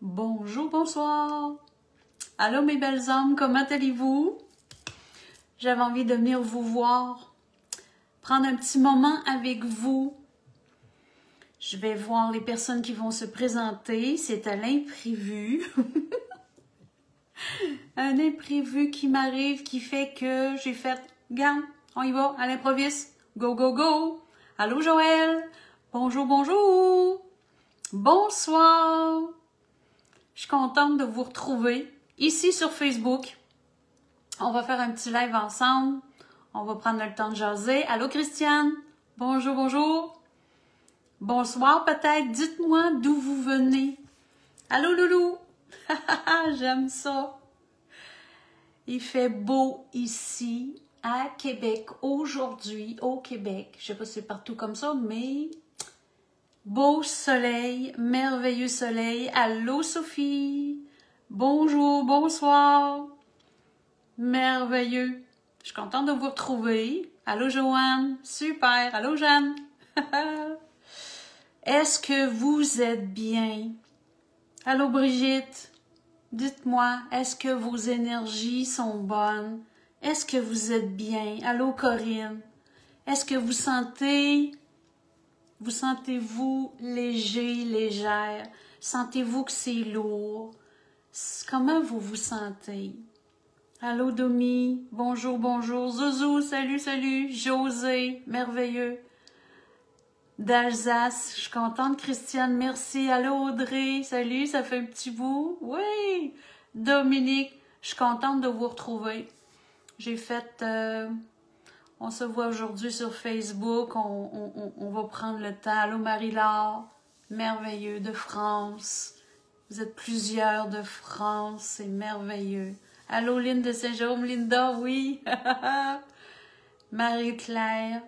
Bonjour, bonsoir. Allô mes belles âmes, comment allez-vous? J'avais envie de venir vous voir, prendre un petit moment avec vous. Je vais voir les personnes qui vont se présenter. C'est à l'imprévu. Un imprévu qui m'arrive, qui fait que j'ai fait, regarde, on y va, à l'improviste. Go, go, go. Allô Joël. Bonjour, bonjour. Bonsoir. Je suis contente de vous retrouver ici sur Facebook. On va faire un petit live ensemble. On va prendre le temps de jaser. Allô Christiane. Bonjour, bonjour. Bonsoir peut-être. Dites-moi d'où vous venez. Allô Loulou. J'aime ça. Il fait beau ici à Québec aujourd'hui, au Québec. Je sais pas si c'est partout comme ça, mais beau soleil, merveilleux soleil. Allô Sophie. Bonjour, bonsoir. Merveilleux. Je suis contente de vous retrouver. Allô Joanne. Super. Allô Jeanne. Est-ce que vous êtes bien? Allô Brigitte. Dites-moi, est-ce que vos énergies sont bonnes? Est-ce que vous êtes bien? Allô Corinne. Est-ce que vous sentez-vous léger, légère? Sentez-vous que c'est lourd? Comment vous vous sentez? Allô Domi, bonjour, bonjour. Zouzou, salut, salut. José, merveilleux. D'Alsace, je suis contente. Christiane, merci. Allô Audrey, salut, ça fait un petit bout. Oui. Dominique, je suis contente de vous retrouver. J'ai fait... on se voit aujourd'hui sur Facebook. On va prendre le temps. Allô Marie-Laure, merveilleux, de France. Vous êtes plusieurs de France, c'est merveilleux. Allô, Lynn de Saint-Jérôme, Linda, oui. Marie-Claire.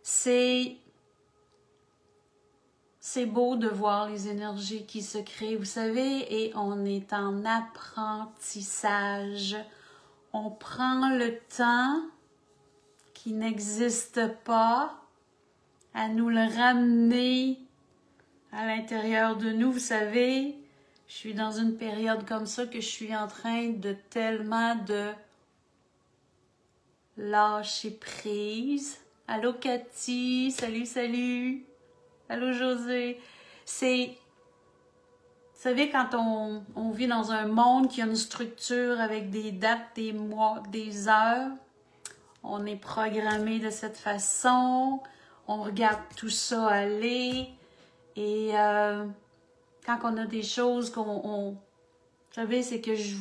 C'est beau de voir les énergies qui se créent, vous savez, et on est en apprentissage. On prend le temps qui n'existe pas à nous le ramener à l'intérieur de nous, vous savez. Je suis dans une période comme ça que je suis en train de tellement de lâcher prise. Allô Cathy, salut, salut. Allô José. Vous savez, quand on vit dans un monde qui a une structure avec des dates, des mois, des heures, on est programmé de cette façon, on regarde tout ça aller et... quand on a des choses vous savez, c'est que je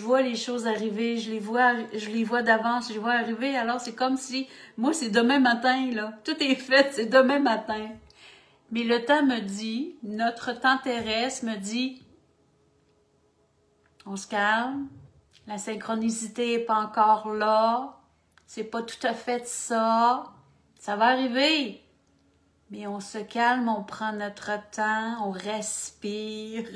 vois les choses arriver, je les vois d'avance, je les vois arriver, alors c'est comme si, moi c'est demain matin, là, tout est fait, c'est demain matin. Mais le temps me dit, notre temps terrestre me dit, on se calme, la synchronicité n'est pas encore là, c'est pas tout à fait ça, ça va arriver. Mais on se calme, on prend notre temps, on respire,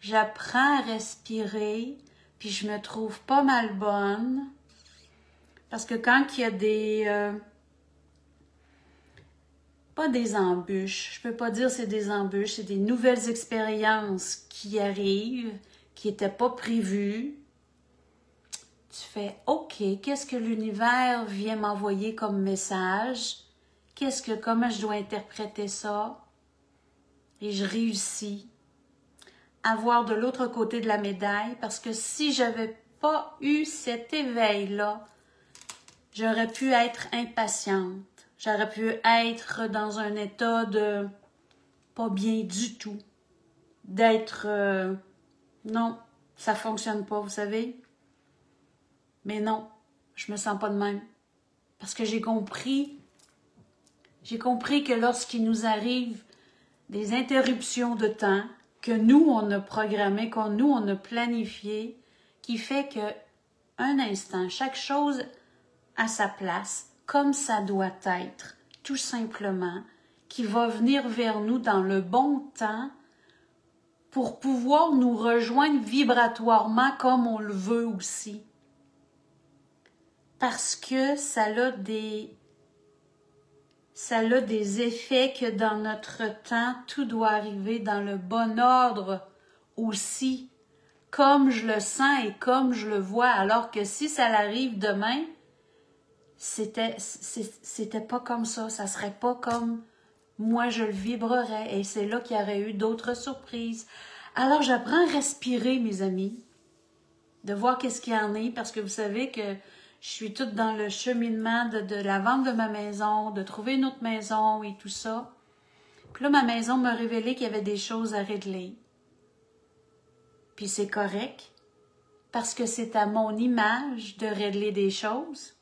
J'apprends à respirer, puis je me trouve pas mal bonne. Parce que quand il y a des... pas des embûches, je peux pas dire c'est des embûches, c'est des nouvelles expériences qui arrivent, qui n'étaient pas prévues. Tu fais « OK, qu'est-ce que l'univers vient m'envoyer comme message? Comment je dois interpréter ça? » Et je réussis à voir de l'autre côté de la médaille parce que si j'avais pas eu cet éveil-là, j'aurais pu être impatiente. J'aurais pu être dans un état de pas bien du tout. D'être... non, ça fonctionne pas, vous savez? Mais non, je me sens pas de même. Parce que j'ai compris que lorsqu'il nous arrive des interruptions de temps, que nous, on a programmé, on a planifié, qui fait que un instant, chaque chose à sa place, comme ça doit être, tout simplement, qui va venir vers nous dans le bon temps pour pouvoir nous rejoindre vibratoirement comme on le veut aussi. Parce que ça ça a des effets que dans notre temps, tout doit arriver dans le bon ordre aussi, comme je le sens et comme je le vois, alors que si ça arrive demain, c'était pas comme ça serait pas comme moi je le vibrerais, et c'est là qu'il y aurait eu d'autres surprises. Alors j'apprends à respirer, mes amis, de voir qu'est-ce qu'il y en est, parce que vous savez que je suis toute dans le cheminement de la vente de ma maison, de trouver une autre maison et tout ça. Puis là, ma maison m'a révélé qu'il y avait des choses à régler. Puis c'est correct, parce que c'est à mon image de régler des choses,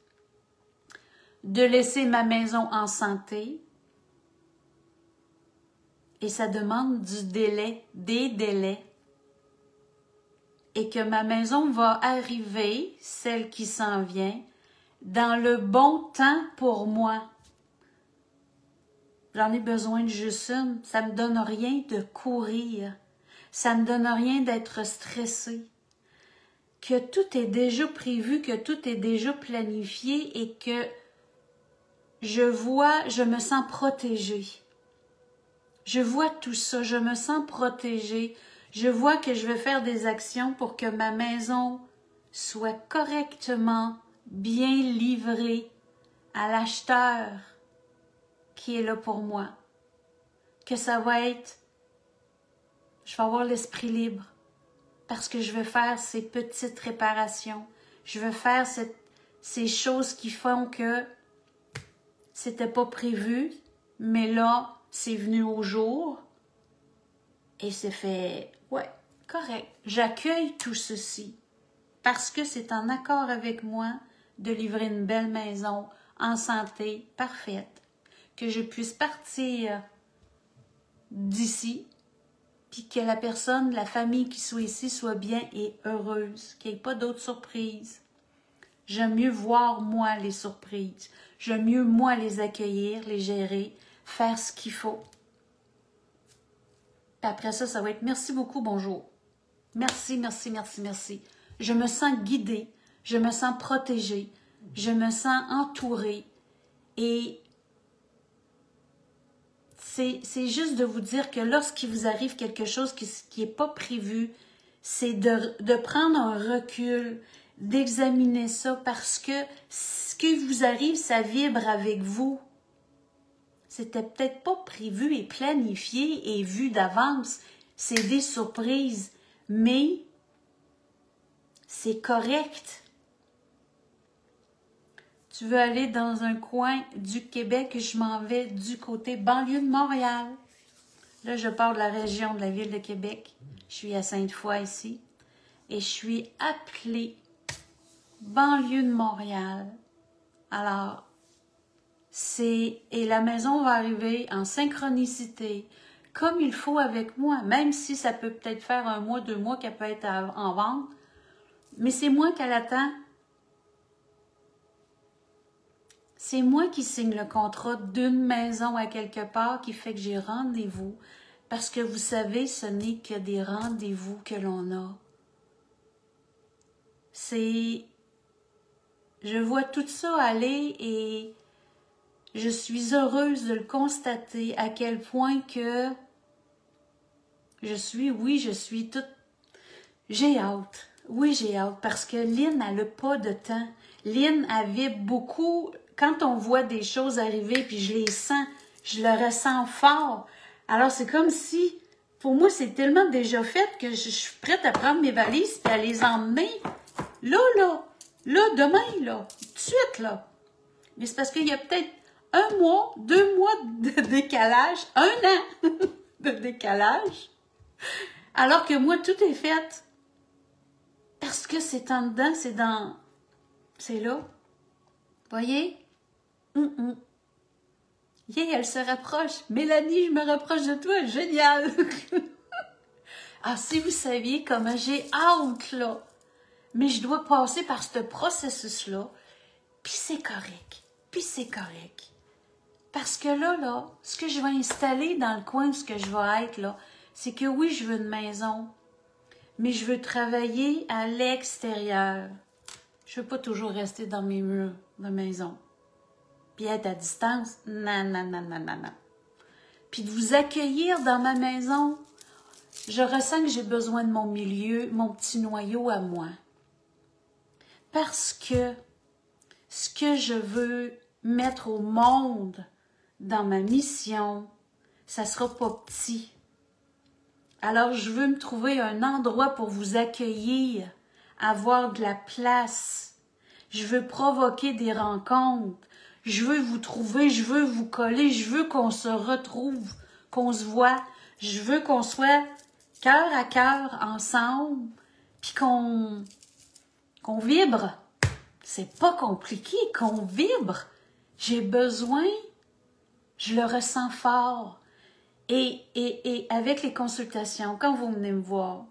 de laisser ma maison en santé. Et ça demande du délai, des délais. Et que ma maison va arriver, celle qui s'en vient, dans le bon temps pour moi. J'en ai besoin de juste une. Ça me donne rien de courir. Ça me donne rien d'être stressé. Que tout est déjà prévu, que tout est déjà planifié et que je me sens protégée. Je vois tout ça, je me sens protégée. Je vois que je vais faire des actions pour que ma maison soit correctement bien livrée à l'acheteur qui est là pour moi. Que ça va être, je vais avoir l'esprit libre parce que je vais faire ces petites réparations. Je vais faire ces choses qui font que c'était pas prévu, mais là, c'est venu au jour et c'est fait, ouais, correct. J'accueille tout ceci parce que c'est en accord avec moi de livrer une belle maison en santé parfaite, que je puisse partir d'ici, puis que la personne, la famille qui soit ici soit bien et heureuse, qu'il n'y ait pas d'autres surprises. J'aime mieux voir, moi, les surprises. J'aime mieux, moi, les accueillir, les gérer, faire ce qu'il faut. Puis après ça, ça va être merci beaucoup, bonjour. Merci, merci, merci, merci. Je me sens guidée, je me sens protégée, je me sens entourée. Et c'est juste de vous dire que lorsqu'il vous arrive quelque chose qui n'est pas prévu, c'est de prendre un recul, d'examiner ça parce que ce qui vous arrive, ça vibre avec vous. C'était peut-être pas prévu et planifié et vu d'avance. C'est des surprises, mais c'est correct. Tu veux aller dans un coin du Québec, je m'en vais du côté banlieue de Montréal. Là, je pars de la région de la ville de Québec. Je suis à Sainte-Foy ici. Et je suis appelée banlieue de Montréal. Alors, et la maison va arriver en synchronicité, comme il faut avec moi, même si ça peut peut-être faire 1 mois, 2 mois qu'elle peut être en vente. Mais c'est moi qui l'attends. C'est moi qui signe le contrat d'une maison à quelque part qui fait que j'ai rendez-vous. Parce que vous savez, ce n'est que des rendez-vous que l'on a. Je vois tout ça aller et je suis heureuse de le constater à quel point que je suis toute... J'ai hâte. Oui, j'ai hâte parce que Lynn, elle n'a pas de temps. Lynn, elle vibre beaucoup. Quand on voit des choses arriver puis je les sens, je le ressens fort. Alors, c'est comme si, pour moi, c'est tellement déjà fait que je suis prête à prendre mes valises et à les emmener. Là, demain, là, tout de suite, là. Mais c'est parce qu'il y a peut-être 1 mois, 2 mois de décalage, 1 an de décalage. Alors que moi, tout est fait. Parce que c'est en dedans, c'est là. Voyez? Yeah, elle se rapproche. Mélanie, je me rapproche de toi. Génial! Ah, si vous saviez comment j'ai hâte, là. Mais je dois passer par ce processus-là. Puis c'est correct. Puis c'est correct. Parce que là, ce que je vais installer dans le coin de ce que je vais être, là, c'est que oui, je veux une maison. Mais je veux travailler à l'extérieur. Je veux pas toujours rester dans mes murs de maison. puis être à distance, non, non, non, non, non, non. Puis de vous accueillir dans ma maison, je ressens que j'ai besoin de mon milieu, mon petit noyau à moi. Parce que ce que je veux mettre au monde dans ma mission, ça sera pas petit. Alors, je veux me trouver un endroit pour vous accueillir, avoir de la place. Je veux provoquer des rencontres. Je veux vous trouver, je veux vous coller, je veux qu'on se retrouve, qu'on se voit. Je veux qu'on soit cœur à cœur ensemble, puis qu'on vibre. C'est pas compliqué, qu'on vibre. J'ai besoin, je le ressens fort. Et avec les consultations, quand vous venez me voir,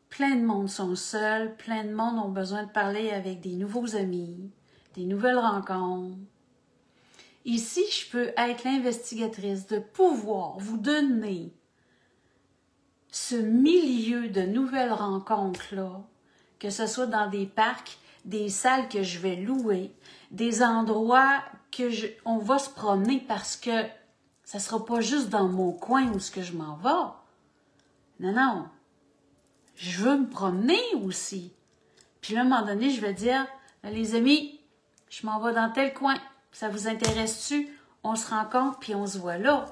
plein de monde sont seuls, plein de monde ont besoin de parler avec des nouveaux amis, des nouvelles rencontres. Ici, je peux être l'investigatrice de pouvoir vous donner ce milieu de nouvelles rencontres-là, que ce soit dans des parcs, des salles que je vais louer, des endroits que on va se promener parce que ça ne sera pas juste dans mon coin où ce que je m'en vais. Non, non. Je veux me promener aussi. Puis là, à un moment donné, je vais dire, les amis, je m'en vais dans tel coin. Ça vous intéresse-tu? On se rencontre puis on se voit là.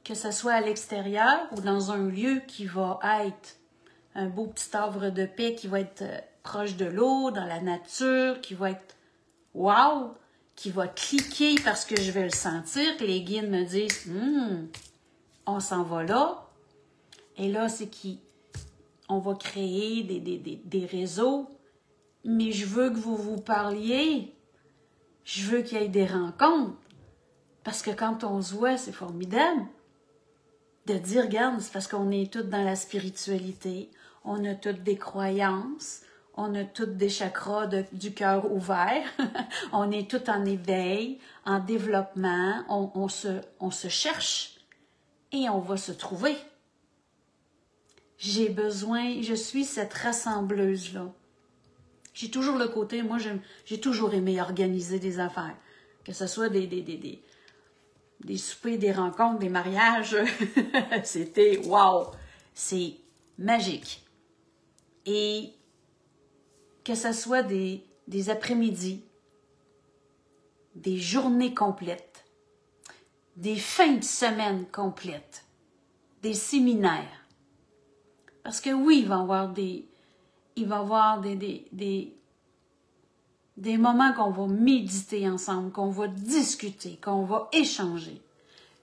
Que ce soit à l'extérieur ou dans un lieu qui va être un beau petit havre de paix, qui va être proche de l'eau, dans la nature, qui va être wow, qui va cliquer parce que je vais le sentir, que les guides me disent on s'en va là. Et là, c'est on va créer des réseaux, mais je veux que vous vous parliez. Je veux qu'il y ait des rencontres. Parce que quand on se voit, c'est formidable de dire, regarde, c'est parce qu'on est toutes dans la spiritualité, on a toutes des croyances, on a toutes des chakras du cœur ouvert, on est toutes en éveil, en développement, on se j'ai et on va se trouver. J'ai besoin, je suis cette rassembleuse-là. J'ai toujours le côté, moi j'ai toujours aimé organiser des affaires, que ce soit des soupers, des rencontres, des mariages, c'était wow, c'est magique. Et que ce soit des après-midi, des journées complètes, des fins de semaine complètes, des séminaires. Parce que oui, il va y avoir des moments qu'on va méditer ensemble, qu'on va discuter, qu'on va échanger.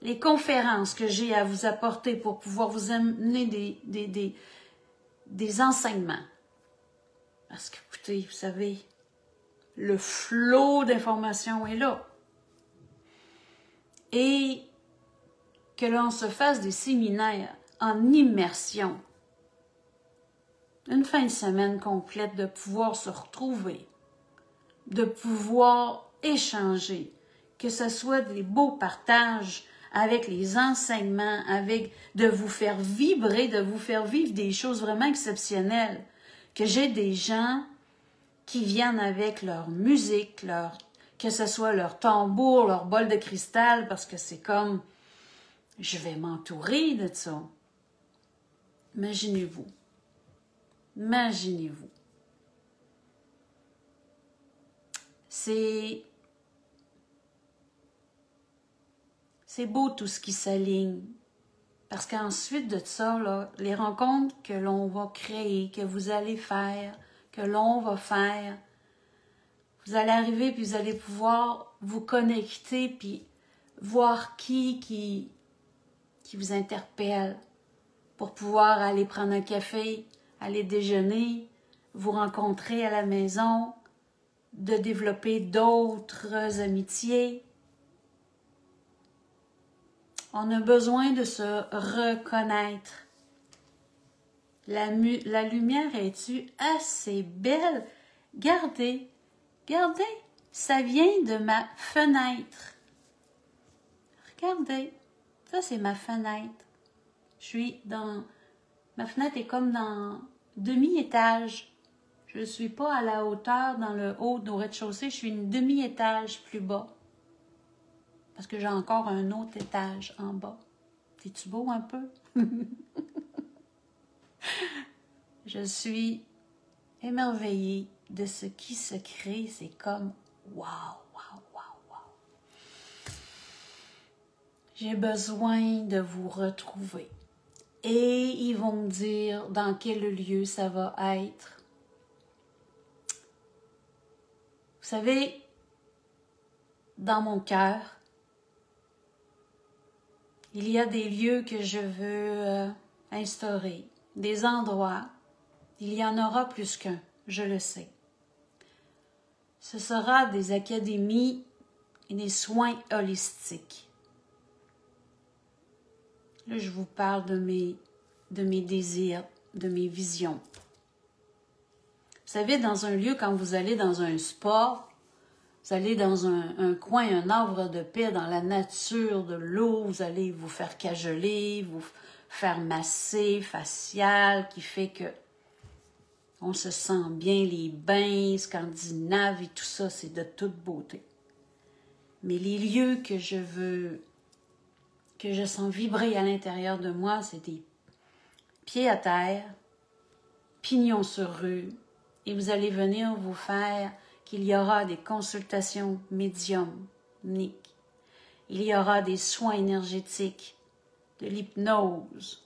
Les conférences que j'ai à vous apporter pour pouvoir vous amener des enseignements. Parce que, écoutez, vous savez, le flot d'informations est là. Et que l'on se fasse des séminaires en immersion. Une fin de semaine complète de pouvoir se retrouver, de pouvoir échanger, que ce soit des beaux partages avec les enseignements, de vous faire vibrer, de vous faire vivre des choses vraiment exceptionnelles. Que j'ai des gens qui viennent avec leur musique, que ce soit leur tambour, leur bol de cristal, parce que c'est comme, je vais m'entourer de ça. Imaginez-vous. Imaginez-vous. C'est beau tout ce qui s'aligne. Parce qu'ensuite de ça, là, les rencontres que l'on va créer, que vous allez faire, que l'on va faire, vous allez arriver puis vous allez pouvoir vous connecter puis voir qui vous interpelle pour pouvoir aller prendre un café, aller déjeuner, vous rencontrer à la maison, de développer d'autres amitiés. On a besoin de se reconnaître. La lumière est-tu assez belle? Regardez, ça vient de ma fenêtre. Regardez, ça c'est ma fenêtre. Ma fenêtre est comme dans demi-étage. Je ne suis pas à la hauteur dans le haut au rez-de-chaussée, je suis une demi-étage plus bas. Parce que j'ai encore un autre étage en bas. C'est-tu beau un peu? Je suis émerveillée de ce qui se crée. C'est comme wow, wow, wow, wow. J'ai besoin de vous retrouver. Et ils vont me dire dans quel lieu ça va être. Vous savez, dans mon cœur, il y a des lieux que je veux instaurer, des endroits. Il y en aura plus qu'un, je le sais. Ce sera des académies et des soins holistiques. Là, je vous parle de mes désirs, de mes visions. Vous savez, dans un lieu, quand vous allez dans un spa, vous allez dans un coin, un havre de paix, dans la nature, de l'eau, vous allez vous faire cajoler, vous faire masser, facial, qui fait que on se sent bien, les bains scandinaves et tout ça, c'est de toute beauté. Mais les lieux que je veux, que je sens vibrer à l'intérieur de moi, c'est des pieds à terre, pignons sur rue, et vous allez venir vous faire qu'il y aura des consultations médiumniques, il y aura des soins énergétiques, de l'hypnose,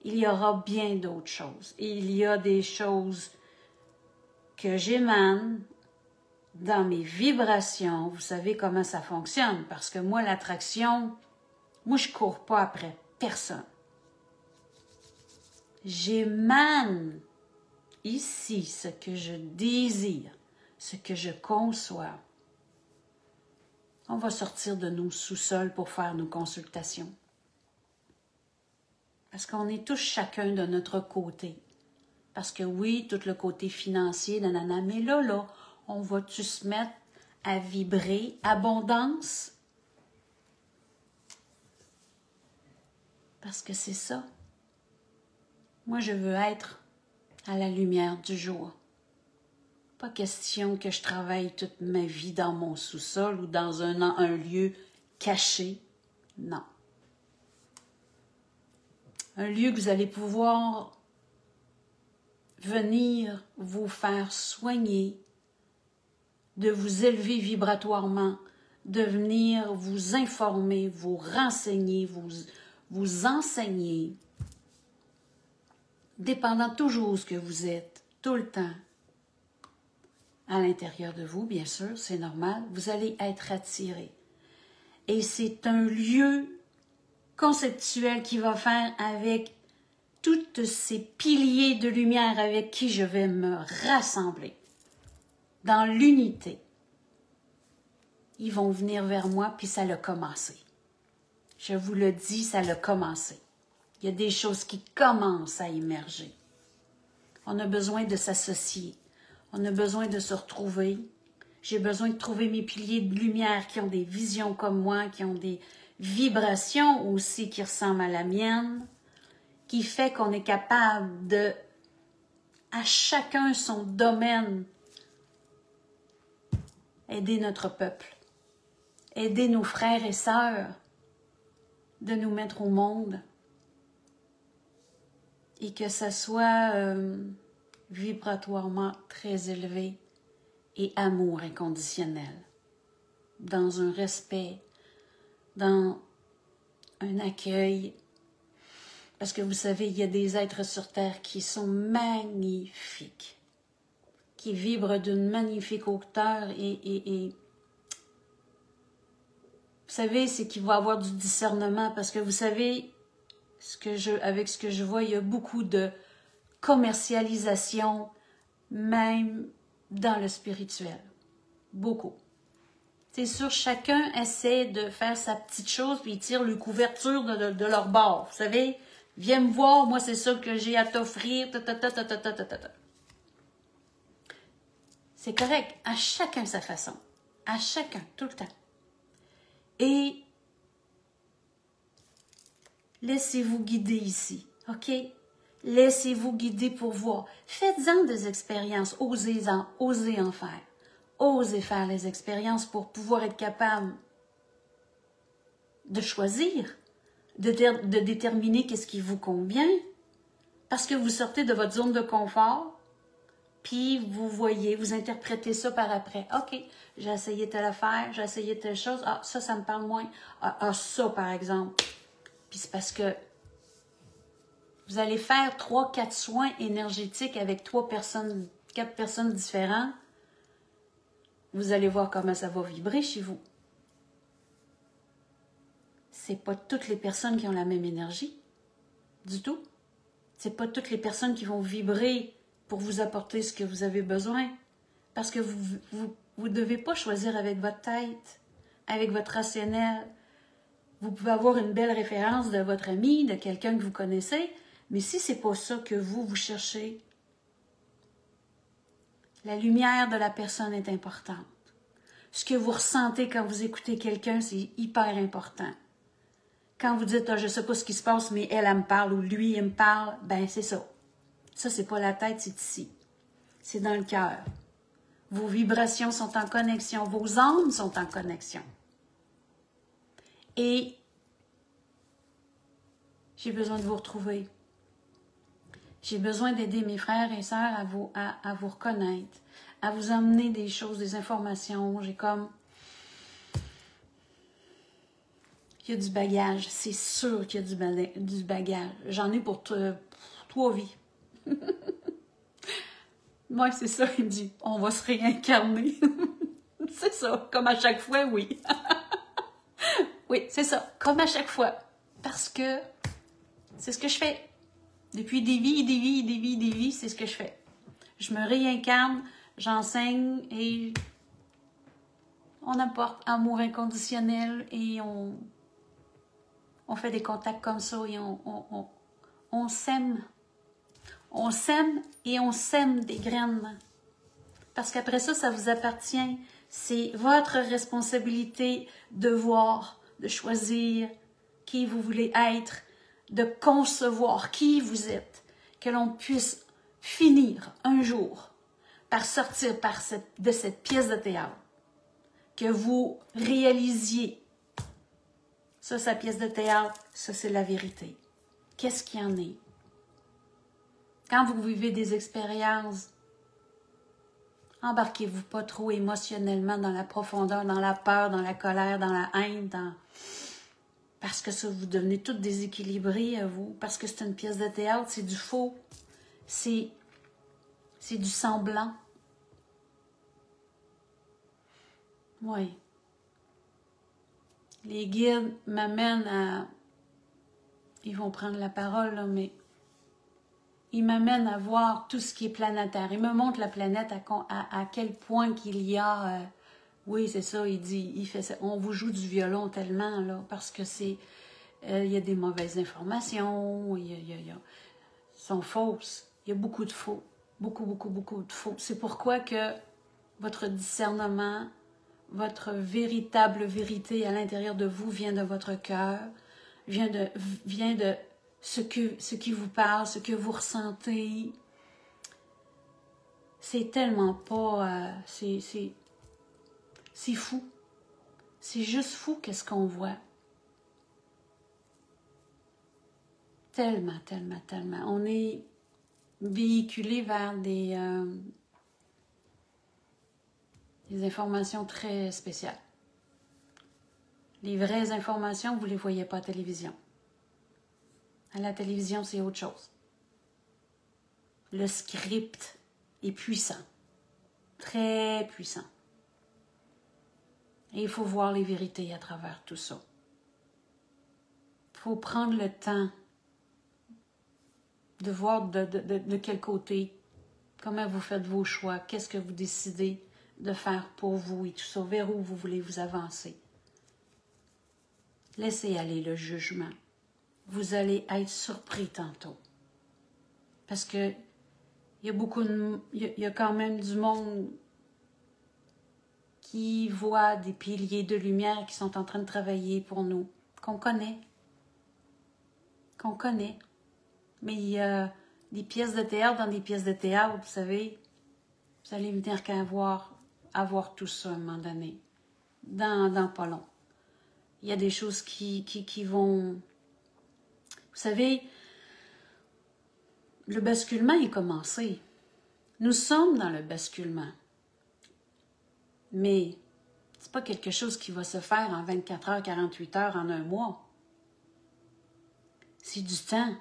il y aura bien d'autres choses. Et il y a des choses que j'émane dans mes vibrations. Vous savez comment ça fonctionne, parce que moi, l'attraction, moi, je ne cours pas après personne. J'émane ici ce que je désire, ce que je conçois. On va sortir de nos sous-sols pour faire nos consultations. Parce qu'on est tous chacun de notre côté. Parce que oui, tout le côté financier, nanana, mais là, on va-tu se mettre à vibrer abondance? Parce que c'est ça. Moi, je veux être à la lumière du jour. Pas question que je travaille toute ma vie dans mon sous-sol ou dans un lieu caché. Non. Un lieu que vous allez pouvoir venir vous faire soigner, de vous élever vibratoirement, de venir vous informer, vous renseigner, vous enseigner, dépendant toujours de ce que vous êtes, tout le temps. À l'intérieur de vous, bien sûr, c'est normal, vous allez être attiré. Et c'est un lieu conceptuel qui va faire avec tous ces piliers de lumière avec qui je vais me rassembler dans l'unité. Ils vont venir vers moi, puis ça a commencé. Je vous le dis, ça a commencé. Il y a des choses qui commencent à émerger. On a besoin de s'associer. On a besoin de se retrouver. J'ai besoin de trouver mes piliers de lumière qui ont des visions comme moi, qui ont des vibrations aussi qui ressemblent à la mienne, qui fait qu'on est capable de, à chacun son domaine, aider notre peuple, aider nos frères et sœurs, de nous mettre au monde, et que ça soit vibratoirement très élevé et amour inconditionnel, dans un respect, dans un accueil. Parce que vous savez, il y a des êtres sur Terre qui sont magnifiques, qui vibrent d'une magnifique hauteur et vous savez, c'est qu'il va y avoir du discernement parce que vous savez, avec ce que je vois, il y a beaucoup de commercialisation, même dans le spirituel. Beaucoup. C'est sûr, chacun essaie de faire sa petite chose puis ils tirent le couverture de leur bord. Vous savez, viens me voir, moi c'est ça que j'ai à t'offrir. C'est correct, à chacun sa façon. À chacun, tout le temps. Et laissez-vous guider ici, ok? Laissez-vous guider pour voir. Faites-en des expériences. Osez en faire. Osez faire les expériences pour pouvoir être capable de choisir, de déterminer qu'est-ce qui vous convient. Parce que vous sortez de votre zone de confort, puis vous voyez, vous interprétez ça par après. OK, j'ai essayé telle affaire, j'ai essayé telle chose. Ah, ça me parle moins. Ah, ça, par exemple. Puis c'est parce que vous allez faire 3-4 soins énergétiques avec 4 personnes différentes. Vous allez voir comment ça va vibrer chez vous. C'est pas toutes les personnes qui ont la même énergie. Du tout. C'est pas toutes les personnes qui vont vibrer pour vous apporter ce que vous avez besoin. Parce que vous ne devez pas choisir avec votre tête, avec votre rationnel. Vous pouvez avoir une belle référence de votre ami, de quelqu'un que vous connaissez, mais si ce n'est pas ça que vous cherchez, la lumière de la personne est importante. Ce que vous ressentez quand vous écoutez quelqu'un, c'est hyper important. Quand vous dites « je ne sais pas ce qui se passe, mais elle me parle » ou « lui, il me parle », ben c'est ça. Ça, c'est pas la tête, c'est ici. C'est dans le cœur. Vos vibrations sont en connexion, vos âmes sont en connexion. Et j'ai besoin de vous retrouver. J'ai besoin d'aider mes frères et sœurs à vous reconnaître, à vous emmener des choses, des informations. J'ai comme... Il y a du bagage. C'est sûr qu'il y a du bagage. J'en ai pour 3 vies. Moi, c'est ça, il me dit. On va se réincarner. C'est ça. Comme à chaque fois, oui. Oui, c'est ça. Comme à chaque fois. Parce que c'est ce que je fais. Depuis des vies, c'est ce que je fais. Je me réincarne, j'enseigne et on apporte amour inconditionnel et on fait des contacts comme ça et on s'aime. On s'aime et on sème des graines. Parce qu'après ça, ça vous appartient. C'est votre responsabilité de voir, de choisir qui vous voulez être, de concevoir qui vous êtes, que l'on puisse finir un jour par sortir de cette pièce de théâtre, que vous réalisiez. Ça, c'est la pièce de théâtre, ça, c'est la vérité. Qu'est-ce qu'il y en est? Quand vous vivez des expériences, embarquez-vous pas trop émotionnellement dans la profondeur, dans la peur, dans la colère, dans la haine, parce que ça, vous devenez tout déséquilibré, vous. Parce que c'est une pièce de théâtre, c'est du faux. C'est du semblant. Oui. Les guides m'amènent à... Ils vont prendre la parole, là, mais... Ils m'amènent à voir tout ce qui est planétaire. Ils me montrent la planète à quel point qu'il y a... oui, c'est ça, il dit, il fait ça. On vous joue du violon tellement, là, parce que c'est... il y a des mauvaises informations, sont fausses. Il y a beaucoup de faux. Beaucoup de faux. C'est pourquoi que votre discernement, votre véritable vérité à l'intérieur de vous vient de votre cœur, vient de ce qui vous parle, ce que vous ressentez. C'est tellement pas... c'est fou. C'est juste fou qu'est-ce qu'on voit. Tellement. On est véhiculé vers des informations très spéciales. Les vraies informations, vous ne les voyez pas à la télévision. À la télévision, c'est autre chose. Le script est puissant. Très puissant. Et il faut voir les vérités à travers tout ça. Il faut prendre le temps de voir de quel côté, comment vous faites vos choix, qu'est-ce que vous décidez de faire pour vous et tout ça, vers où vous voulez vous avancer. Laissez aller le jugement. Vous allez être surpris tantôt. Parce que il y a quand même du monde qui voit des piliers de lumière qui sont en train de travailler pour nous, qu'on connaît. Mais des pièces de théâtre dans des pièces de théâtre, vous savez. Vous allez venir qu'à avoir tout ça à un moment donné, dans pas long. Il y a des choses qui vont... Vous savez, le basculement est commencé. Nous sommes dans le basculement. Mais c'est pas quelque chose qui va se faire en 24 heures, 48 heures, en un mois. C'est du temps.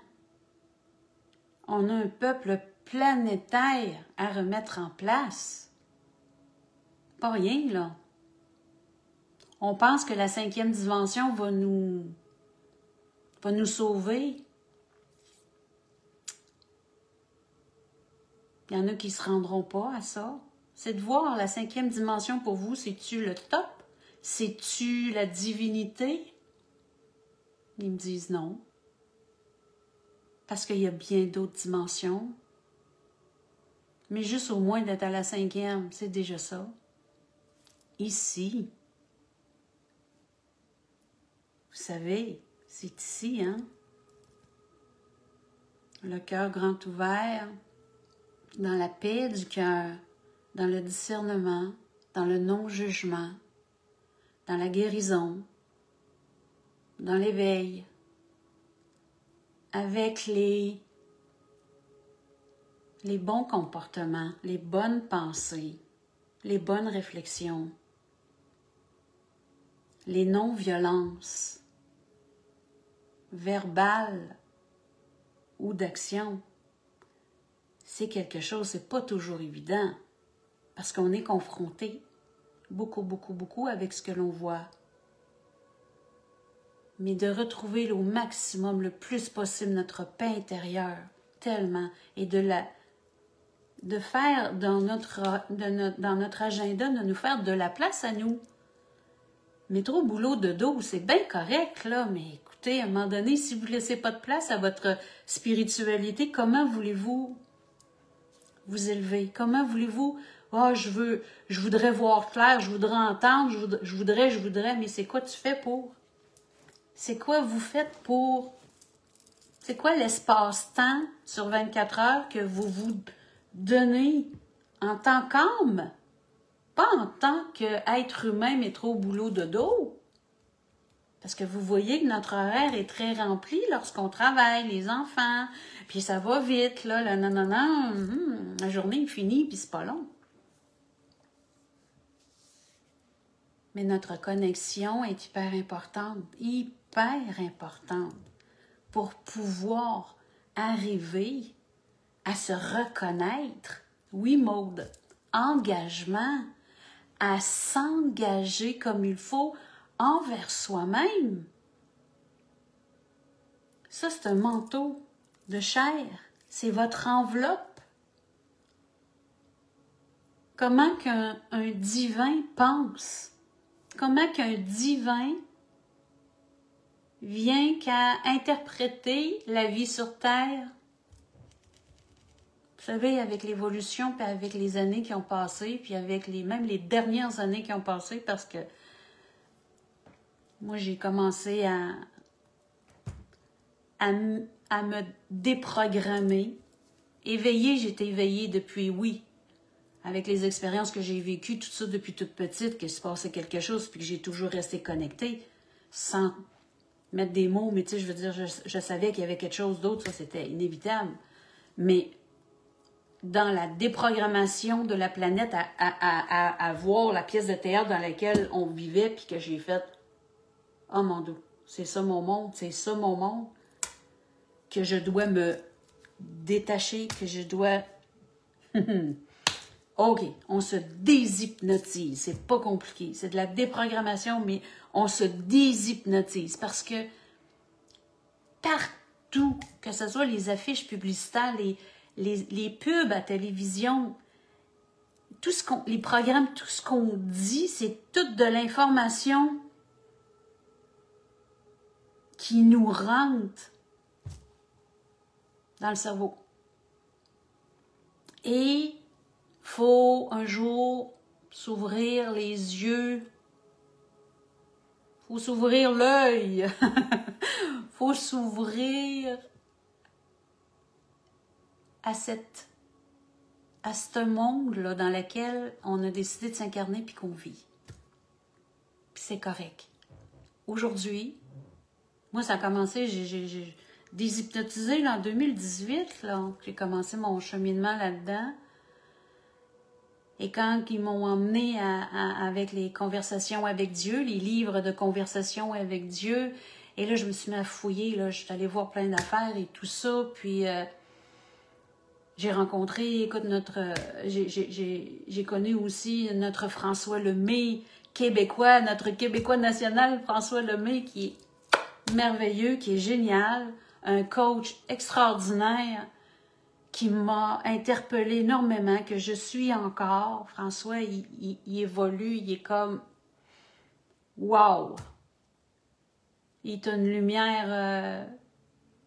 On a un peuple planétaire à remettre en place. Pas rien, là. On pense que la 5e dimension va nous sauver. Il y en a qui ne se rendront pas à ça. C'est de voir la 5e dimension pour vous, c'est-tu le top? C'est-tu la divinité? Ils me disent non. Parce qu'il y a bien d'autres dimensions. Mais juste au moins d'être à la 5e, c'est déjà ça. Ici. Vous savez, c'est ici, hein? Le cœur grand ouvert, dans la paix du cœur, dans le discernement, dans le non-jugement, dans la guérison, dans l'éveil, avec les bons comportements, les bonnes pensées, les bonnes réflexions, les non-violences, verbales ou d'action. C'est quelque chose, c'est pas toujours évident, parce qu'on est confronté beaucoup avec ce que l'on voit. Mais de retrouver au maximum, le plus possible, notre paix intérieure, tellement, et de faire dans notre agenda, de nous faire de la place à nous. Métro, boulot, dodo, c'est bien correct, là, mais écoutez, à un moment donné, si vous ne laissez pas de place à votre spiritualité, comment voulez-vous vous élever? Comment voulez-vous, je voudrais voir clair, je voudrais entendre, je voudrais, mais c'est quoi tu fais pour? C'est quoi vous faites pour? C'est quoi l'espace-temps sur 24 heures que vous vous donnez en tant qu'âme? Pas en tant qu'être humain, métro, boulot, dodo. Parce que vous voyez que notre horaire est très rempli lorsqu'on travaille, les enfants, puis ça va vite, là, la journée est finie, puis c'est pas long. Mais notre connexion est hyper importante pour pouvoir arriver à se reconnaître. Oui, Maude, engagement, à s'engager comme il faut envers soi-même. Ça, c'est un manteau de chair. C'est votre enveloppe. Comment qu'un divin pense? Comment qu'un divin vient qu'à interpréter la vie sur Terre? Vous savez, avec l'évolution, puis avec les années qui ont passé, puis avec même les dernières années qui ont passé, parce que moi, j'ai commencé à me déprogrammer. Éveillée, j'étais éveillée depuis, oui, avec les expériences que j'ai vécues, tout ça depuis toute petite, qu'il se passait quelque chose, puis que j'ai toujours resté connectée, sans mettre des mots, mais tu sais, je veux dire, je savais qu'il y avait quelque chose d'autre, ça c'était inévitable. Mais dans la déprogrammation de la planète, à voir la pièce de théâtre dans laquelle on vivait, puis que j'ai fait, oh mon Dieu, c'est ça mon monde, que je dois me détacher, que je dois... OK, on se déshypnotise, c'est pas compliqué, c'est de la déprogrammation, mais on se déshypnotise parce que partout, que ce soit les affiches publicitaires, les pubs à télévision, les programmes, tout ce qu'on dit, c'est toute de l'information qui nous rentre dans le cerveau. Et faut un jour s'ouvrir les yeux, faut s'ouvrir l'œil, faut s'ouvrir à ce monde-là dans lequel on a décidé de s'incarner puis qu'on vit. Puis c'est correct. Aujourd'hui, moi, ça a commencé, j'ai déshypnotisé là, en 2018. J'ai commencé mon cheminement là-dedans. Et quand ils m'ont emmené avec les conversations avec Dieu, les livres de conversation avec Dieu, et là, je me suis mis à fouiller, là, je suis allée voir plein d'affaires et tout ça, puis j'ai rencontré, écoute, j'ai connu aussi notre François Lemay, québécois, notre Québécois national, François Lemay, qui est merveilleux, qui est génial, un coach extraordinaire, qui m'a interpellée énormément, que je suis encore. François, il évolue, il est comme « wow ». Il a une lumière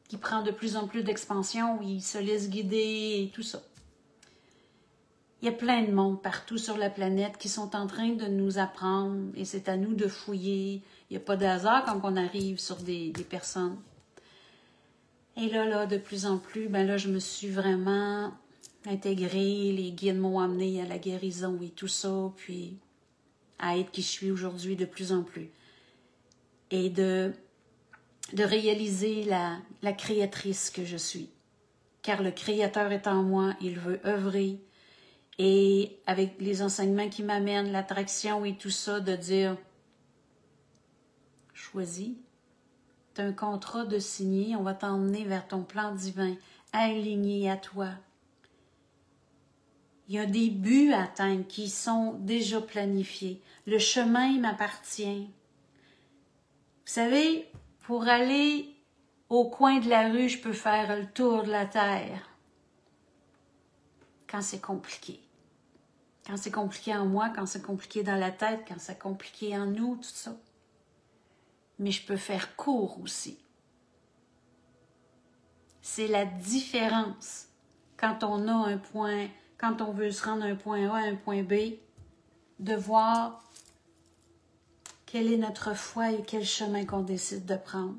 qui prend de plus en plus d'expansion, il se laisse guider et tout ça. Il y a plein de monde partout sur la planète qui sont en train de nous apprendre et c'est à nous de fouiller. Il n'y a pas de hasard quand on arrive sur des personnes. Et là, de plus en plus, ben là, je me suis vraiment intégrée. Les guides m'ont amenée à la guérison et tout ça, puis à être qui je suis aujourd'hui de plus en plus. Et de réaliser la créatrice que je suis. Car le Créateur est en moi, il veut œuvrer. Et avec les enseignements qui m'amènent, l'attraction et tout ça, de dire « Choisis ». Tu as un contrat de signer, on va t'emmener vers ton plan divin, aligné à toi. Il y a des buts à atteindre qui sont déjà planifiés. Le chemin m'appartient. Vous savez, pour aller au coin de la rue, je peux faire le tour de la terre. Quand c'est compliqué. Quand c'est compliqué en moi, quand c'est compliqué dans la tête, quand c'est compliqué en nous, tout ça. Mais je peux faire court aussi. C'est la différence quand on a un point, quand on veut se rendre d'un point A à un point B, de voir quelle est notre foi et quel chemin qu'on décide de prendre.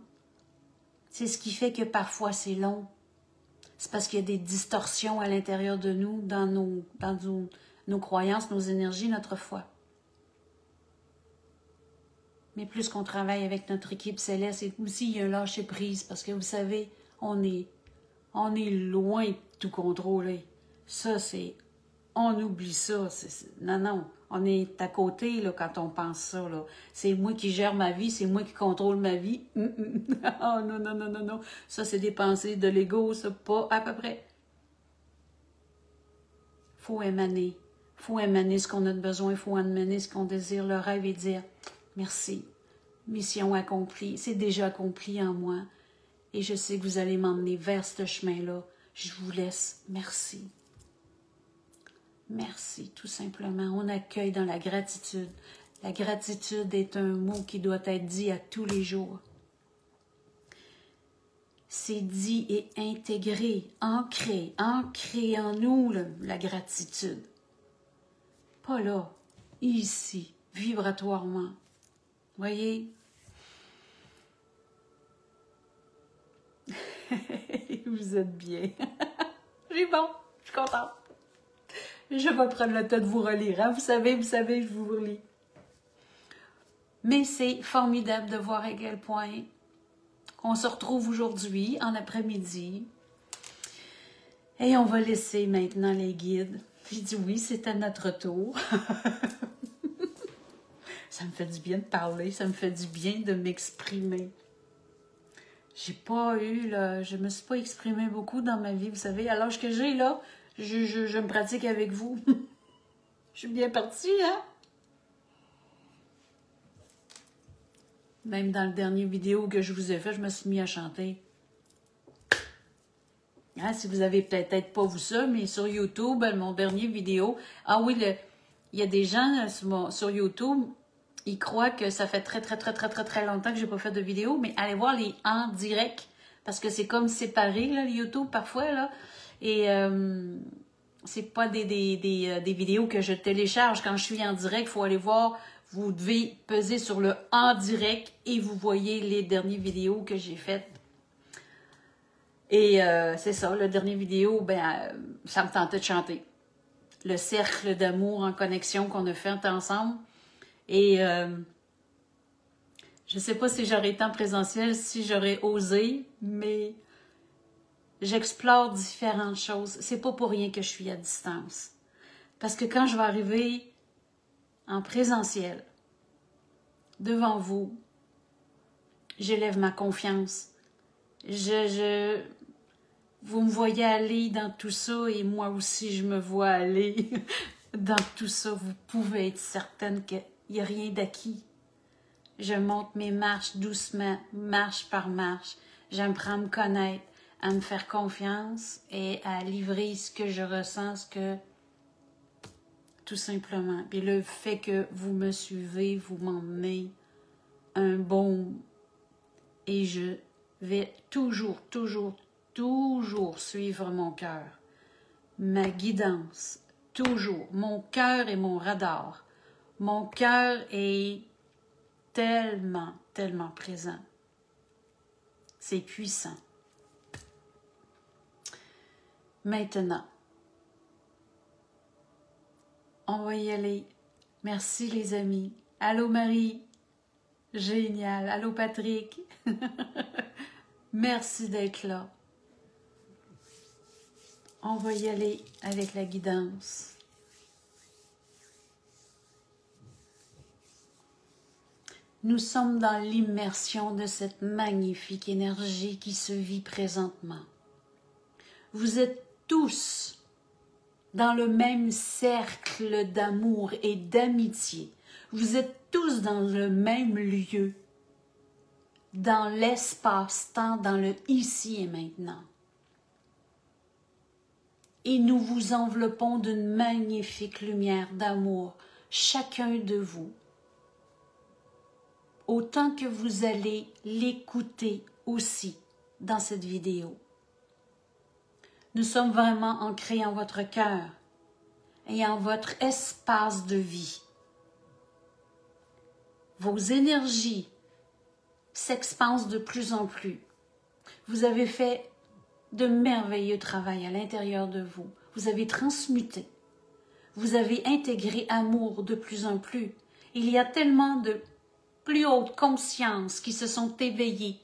C'est ce qui fait que parfois c'est long. C'est parce qu'il y a des distorsions à l'intérieur de nous, dans nos croyances, nos énergies, notre foi. Mais plus qu'on travaille avec notre équipe céleste, et aussi il y a un lâcher-prise, parce que vous savez, on est loin de tout contrôler. Ça, on oublie ça. Non, on est à côté là, quand on pense ça. C'est moi qui gère ma vie, c'est moi qui contrôle ma vie. Oh, non. Ça, c'est des pensées de l'ego, ça, pas à peu près. Faut émaner ce qu'on a de besoin, il faut émaner ce qu'on désire, le rêve et dire merci, mission accomplie, c'est déjà accompli en moi et je sais que vous allez m'emmener vers ce chemin-là. Je vous laisse, merci. Merci, tout simplement. On accueille dans la gratitude. La gratitude est un mot qui doit être dit à tous les jours. C'est dit et intégré, ancré en nous, la gratitude. Pas là, ici, vibratoirement. Voyez? Vous êtes bien. J'ai bon, je suis contente. Je vais prendre le temps de vous relire. Hein? Vous savez, je vous relis. Mais c'est formidable de voir à quel point on se retrouve aujourd'hui, en après-midi. Et on va laisser maintenant les guides. J'ai dit oui, c'est à notre tour. Ça me fait du bien de parler, ça me fait du bien de m'exprimer. J'ai pas eu, là, je me suis pas exprimée beaucoup dans ma vie, vous savez. À l'âge que j'ai, là, je me pratique avec vous. Je suis bien partie, hein? Même dans le dernier vidéo que je vous ai fait, je me suis mis à chanter. Hein, si vous avez peut-être pas vu ça, mais sur YouTube, mon dernier vidéo... Ah oui, il y a des gens sur YouTube, ils croient que ça fait très longtemps que j'ai pas fait de vidéo, mais allez voir les en direct, parce que c'est comme séparé, là, le YouTube, parfois, là. Et c'est pas des vidéos que je télécharge quand je suis en direct. Il faut aller voir. Vous devez peser sur le en direct et vous voyez les dernières vidéos que j'ai faites. Et c'est ça, la dernière vidéo, ça me tentait de chanter. Le cercle d'amour en connexion qu'on a fait ensemble. Et je ne sais pas si j'aurais été en présentiel, si j'aurais osé, mais j'explore différentes choses. C'est pas pour rien que je suis à distance. Parce que quand je vais arriver en présentiel, devant vous, j'élève ma confiance. Vous me voyez aller dans tout ça et moi aussi je me vois aller dans tout ça. Vous pouvez être certaine qu'il n'y a rien d'acquis. Je monte mes marches doucement, marche par marche. J'apprends à me connaître, à me faire confiance et à livrer ce que je ressens, tout simplement. Puis le fait que vous me suivez, vous m'emmenez un bon... Et je vais toujours suivre mon cœur. Ma guidance, toujours. Mon cœur est mon radar. Mon cœur est tellement présent. C'est puissant. Maintenant, on va y aller. Merci les amis. Allô Marie. Génial. Allô Patrick. Merci d'être là. On va y aller avec la guidance. Nous sommes dans l'immersion de cette magnifique énergie qui se vit présentement. Vous êtes tous dans le même cercle d'amour et d'amitié. Vous êtes tous dans le même lieu, dans l'espace-temps, dans le ici et maintenant. Et nous vous enveloppons d'une magnifique lumière d'amour, chacun de vous. Autant que vous allez l'écouter aussi dans cette vidéo. Nous sommes vraiment ancrés en votre cœur et en votre espace de vie. Vos énergies s'expansent de plus en plus. Vous avez fait de merveilleux travail à l'intérieur de vous. Vous avez transmuté. Vous avez intégré amour de plus en plus. Il y a tellement de plus hautes consciences qui se sont éveillées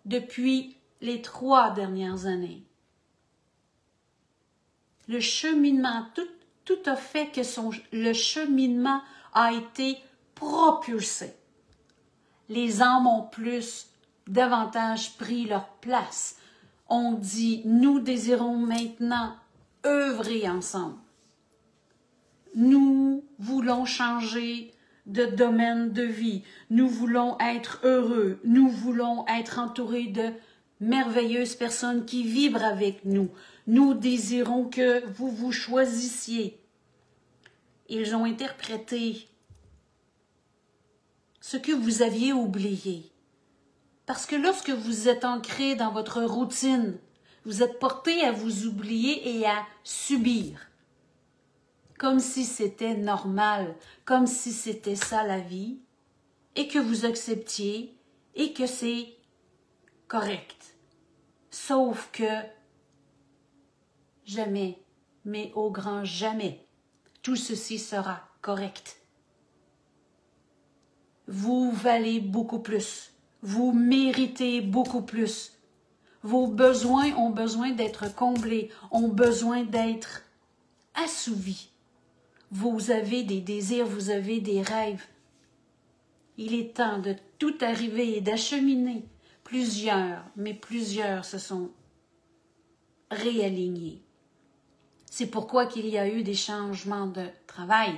depuis les 3 dernières années. Le cheminement, tout a fait que le cheminement a été propulsé. Les âmes ont davantage pris leur place. On dit, nous désirons maintenant œuvrer ensemble. Nous voulons changer de domaine de vie. Nous voulons être heureux. Nous voulons être entourés de merveilleuses personnes qui vibrent avec nous. Nous désirons que vous vous choisissiez. Ils ont interprété ce que vous aviez oublié. Parce que lorsque vous êtes ancré dans votre routine, vous êtes porté à vous oublier et à subir. Comme si c'était normal, comme si c'était ça la vie, et que vous acceptiez, et que c'est correct. Sauf que jamais, mais au grand jamais, tout ceci sera correct. Vous valez beaucoup plus. Vous méritez beaucoup plus. Vos besoins ont besoin d'être comblés, ont besoin d'être assouvis. Vous avez des désirs, vous avez des rêves. Il est temps de tout arriver et d'acheminer. Plusieurs se sont réalignés. C'est pourquoi qu'il y a eu des changements de travail,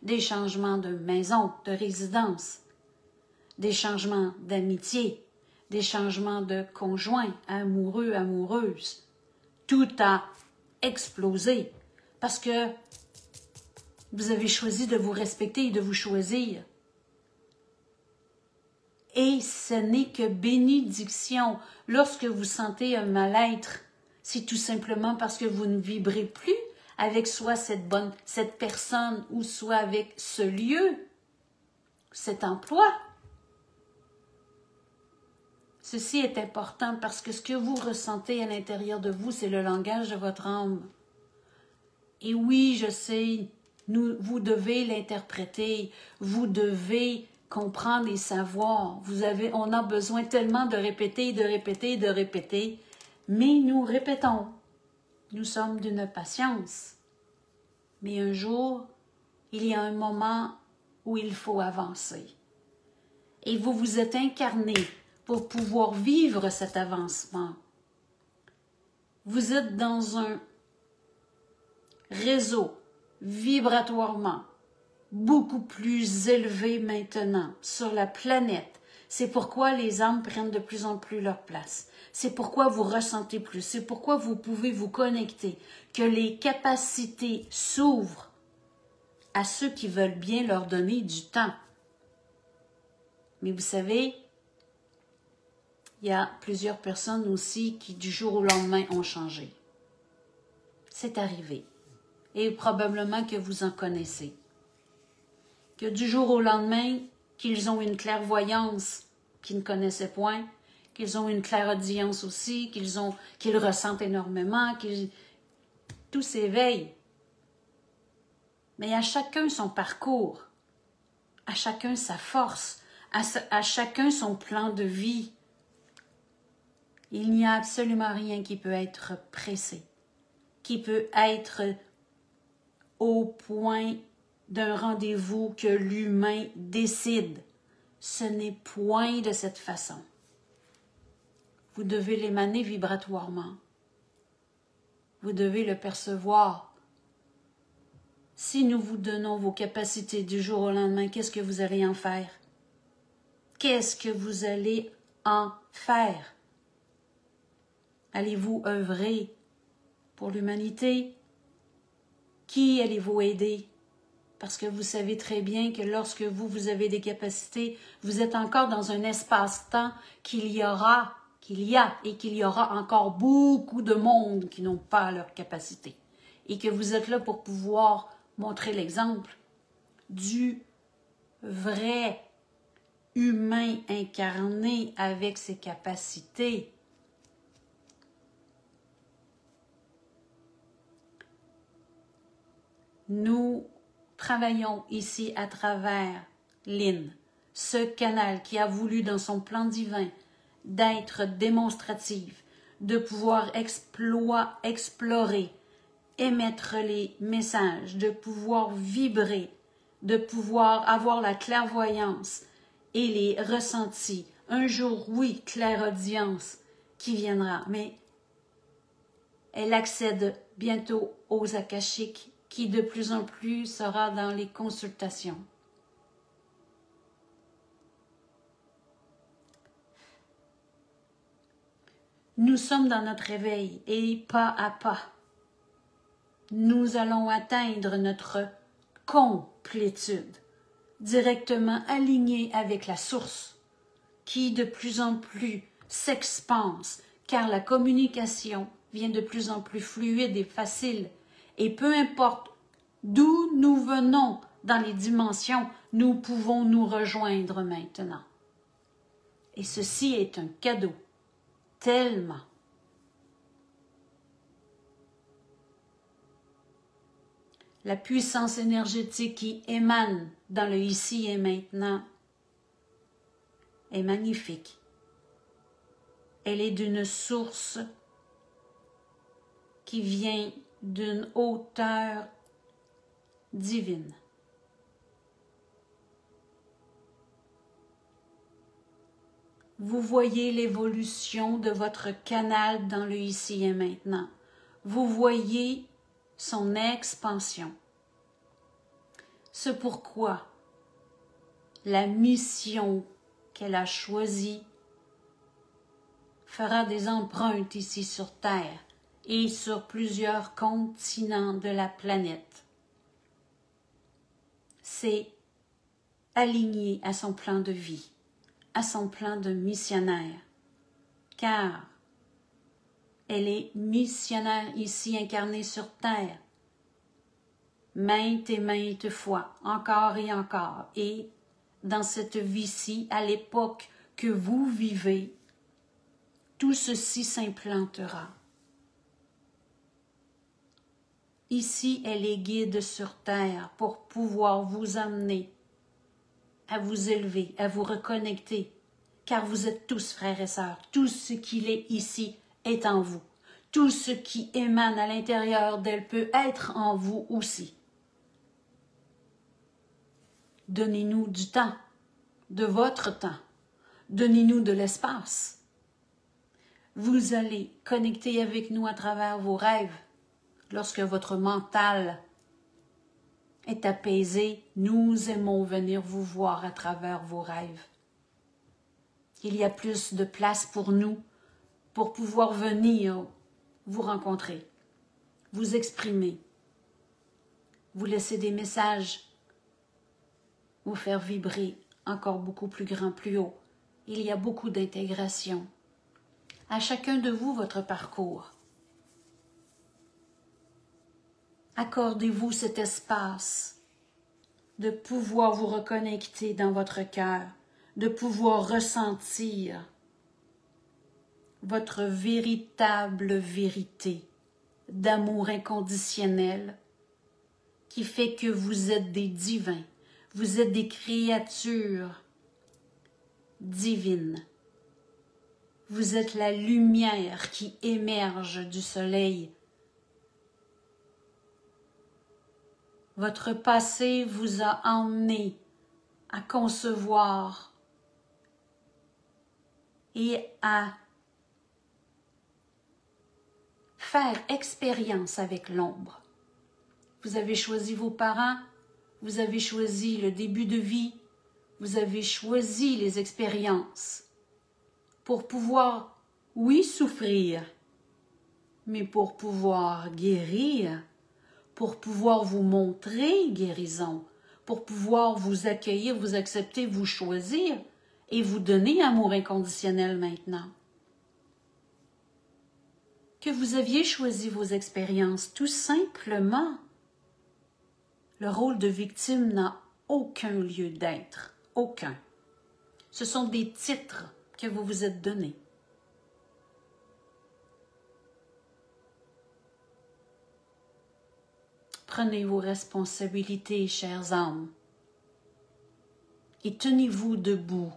des changements de maison, de résidence, des changements d'amitié, des changements de conjoints, amoureux, amoureuses. Tout a explosé parce que vous avez choisi de vous respecter et de vous choisir. Et ce n'est que bénédiction. Lorsque vous sentez un mal-être, c'est tout simplement parce que vous ne vibrez plus avec soit cette personne ou soit avec ce lieu, cet emploi. Ceci est important parce que ce que vous ressentez à l'intérieur de vous, c'est le langage de votre âme. Et oui, je sais, vous devez l'interpréter, vous devez comprendre et savoir. On a besoin tellement de répéter, de répéter, de répéter, mais nous répétons. Nous sommes d'une patience. Mais un jour, il y a un moment où il faut avancer. Et vous vous êtes incarné pour pouvoir vivre cet avancement. Vous êtes dans un réseau vibratoirement beaucoup plus élevé maintenant sur la planète. C'est pourquoi les âmes prennent de plus en plus leur place. C'est pourquoi vous ressentez plus. C'est pourquoi vous pouvez vous connecter, que les capacités s'ouvrent à ceux qui veulent bien leur donner du temps. Mais vous savez, il y a plusieurs personnes aussi qui du jour au lendemain ont changé. C'est arrivé. Et probablement que vous en connaissez. Que du jour au lendemain, qu'ils ont une clairvoyance qu'ils ne connaissaient point, qu'ils ont une clairaudience aussi, qu'ils ressentent énormément, tout s'éveille. Mais à chacun son parcours, à chacun sa force, à chacun son plan de vie. Il n'y a absolument rien qui peut être pressé, qui peut être au point d'un rendez-vous que l'humain décide. Ce n'est point de cette façon. Vous devez l'émaner vibratoirement. Vous devez le percevoir. Si nous vous donnons vos capacités du jour au lendemain, qu'est-ce que vous allez en faire? Qu'est-ce que vous allez en faire? Allez-vous œuvrer pour l'humanité? Qui allez-vous aider? Parce que vous savez très bien que lorsque vous avez des capacités, vous êtes encore dans un espace-temps qu'il y a et qu'il y aura encore beaucoup de monde qui n'ont pas leurs capacités. Et que vous êtes là pour pouvoir montrer l'exemple du vrai humain incarné avec ses capacités. Nous travaillons ici à travers Lynn, ce canal qui a voulu dans son plan divin d'être démonstratif, de pouvoir explorer, émettre les messages, de pouvoir vibrer, de pouvoir avoir la clairvoyance et les ressentis. Un jour, oui, clairaudience qui viendra, mais elle accède bientôt aux akashiques qui de plus en plus sera dans les consultations. Nous sommes dans notre éveil et pas à pas, nous allons atteindre notre complétude, directement alignée avec la source, qui de plus en plus s'expanse, car la communication vient de plus en plus fluide et facile. Et peu importe d'où nous venons dans les dimensions, nous pouvons nous rejoindre maintenant. Et ceci est un cadeau, tellement. La puissance énergétique qui émane dans le ici et maintenant est magnifique. Elle est d'une source qui vient d'une hauteur divine. Vous voyez l'évolution de votre canal dans le ici et maintenant. Vous voyez son expansion. C'est pourquoi la mission qu'elle a choisie fera des empreintes ici sur Terre et sur plusieurs continents de la planète. C'est aligné à son plan de vie, à son plan de missionnaire, car elle est missionnaire ici incarnée sur Terre, maintes et maintes fois, encore et encore, et dans cette vie-ci, à l'époque que vous vivez, tout ceci s'implantera. Ici, elle est guide sur terre pour pouvoir vous amener à vous élever, à vous reconnecter, car vous êtes tous frères et sœurs. Tout ce qu'il est ici est en vous. Tout ce qui émane à l'intérieur d'elle peut être en vous aussi. Donnez-nous du temps, de votre temps. Donnez-nous de l'espace. Vous allez connecter avec nous à travers vos rêves. Lorsque votre mental est apaisé, nous aimons venir vous voir à travers vos rêves. Il y a plus de place pour nous, pour pouvoir venir vous rencontrer, vous exprimer, vous laisser des messages, vous faire vibrer encore beaucoup plus grand, plus haut. Il y a beaucoup d'intégration. À chacun de vous, votre parcours. Accordez-vous cet espace de pouvoir vous reconnecter dans votre cœur, de pouvoir ressentir votre véritable vérité d'amour inconditionnel qui fait que vous êtes des divins, vous êtes des créatures divines. Vous êtes la lumière qui émerge du soleil. Votre passé vous a emmené à concevoir et à faire expérience avec l'ombre. Vous avez choisi vos parents, vous avez choisi le début de vie, vous avez choisi les expériences pour pouvoir, oui, souffrir, mais pour pouvoir guérir, pour pouvoir vous montrer guérison, pour pouvoir vous accueillir, vous accepter, vous choisir et vous donner amour inconditionnel maintenant. Que vous aviez choisi vos expériences, tout simplement. Le rôle de victime n'a aucun lieu d'être, aucun. Ce sont des titres que vous vous êtes donnés. Prenez vos responsabilités, chères âmes, et tenez-vous debout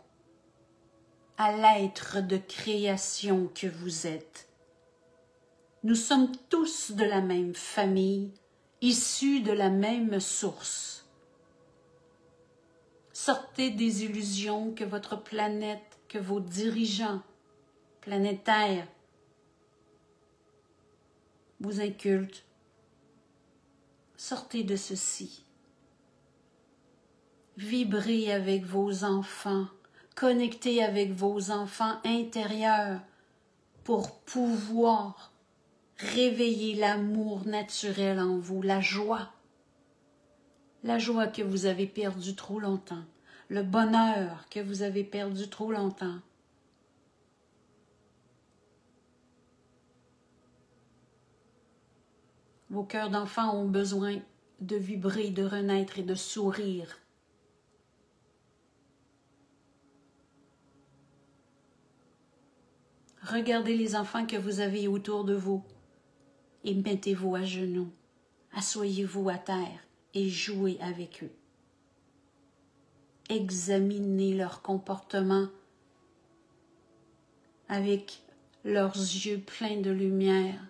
à l'être de création que vous êtes. Nous sommes tous de la même famille, issus de la même source. Sortez des illusions que votre planète, que vos dirigeants planétaires vous inculquent. Sortez de ceci. Vibrez avec vos enfants, connectez avec vos enfants intérieurs pour pouvoir réveiller l'amour naturel en vous, la joie que vous avez perdue trop longtemps, le bonheur que vous avez perdu trop longtemps. Vos cœurs d'enfants ont besoin de vibrer, de renaître et de sourire. Regardez les enfants que vous avez autour de vous et mettez-vous à genoux. Asseyez-vous à terre et jouez avec eux. Examinez leur comportement avec leurs yeux pleins de lumière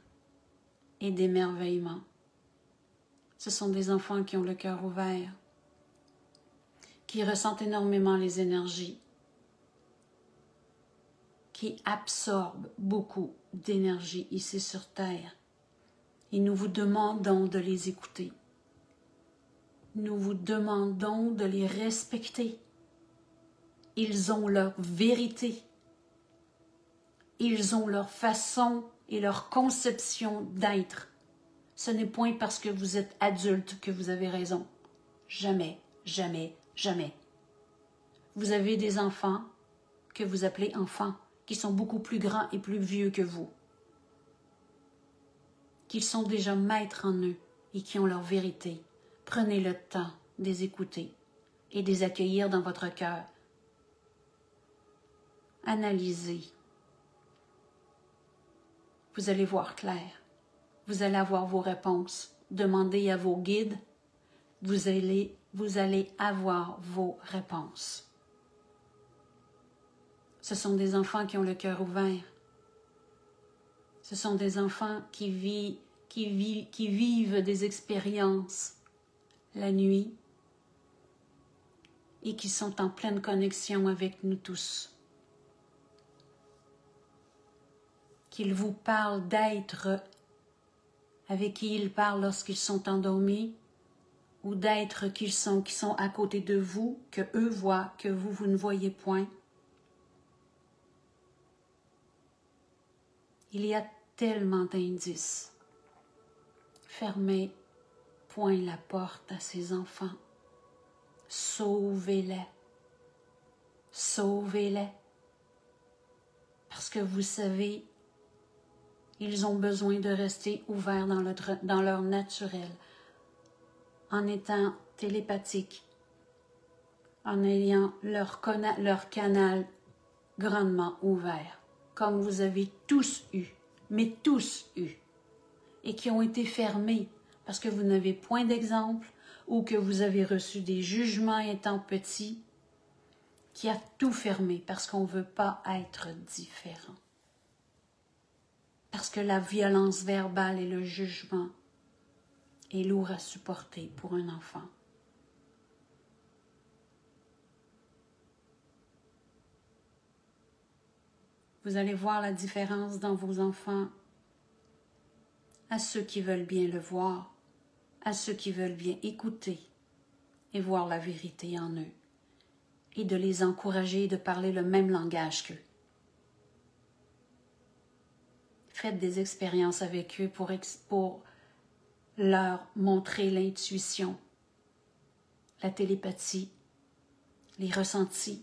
et d'émerveillement. Ce sont des enfants qui ont le cœur ouvert, qui ressentent énormément les énergies, qui absorbent beaucoup d'énergie ici sur Terre. Et nous vous demandons de les écouter. Nous vous demandons de les respecter. Ils ont leur vérité. Ils ont leur façon et leur conception d'être. Ce n'est point parce que vous êtes adulte que vous avez raison. Jamais, jamais, jamais. Vous avez des enfants que vous appelez enfants, qui sont beaucoup plus grands et plus vieux que vous, qui sont déjà maîtres en eux et qui ont leur vérité. Prenez le temps de les écouter et de les accueillir dans votre cœur. Analysez. vous allez voir clair. Vous allez avoir vos réponses. Demandez à vos guides, vous allez avoir vos réponses. Ce sont des enfants qui ont le cœur ouvert. Ce sont des enfants qui vivent des expériences la nuit et qui sont en pleine connexion avec nous tous. Qu'ils vous parlent d'êtres avec qui ils parlent lorsqu'ils sont endormis ou d'êtres qui sont à côté de vous, que eux voient, que vous ne voyez point. Il y a tellement d'indices. Fermez point la porte à ces enfants. Sauvez-les. Sauvez-les. Parce que vous savez, ils ont besoin de rester ouverts dans leur naturel, en étant télépathiques, en ayant leur canal grandement ouvert, comme vous avez tous eu, mais tous eu, et qui ont été fermés parce que vous n'avez point d'exemple ou que vous avez reçu des jugements étant petit, qui a tout fermé parce qu'on ne veut pas être différent. Parce que la violence verbale et le jugement est lourd à supporter pour un enfant. Vous allez voir la différence dans vos enfants à ceux qui veulent bien le voir, à ceux qui veulent bien écouter et voir la vérité en eux, et de les encourager de parler le même langage qu'eux. Faites des expériences avec eux pour leur montrer l'intuition, la télépathie, les ressentis.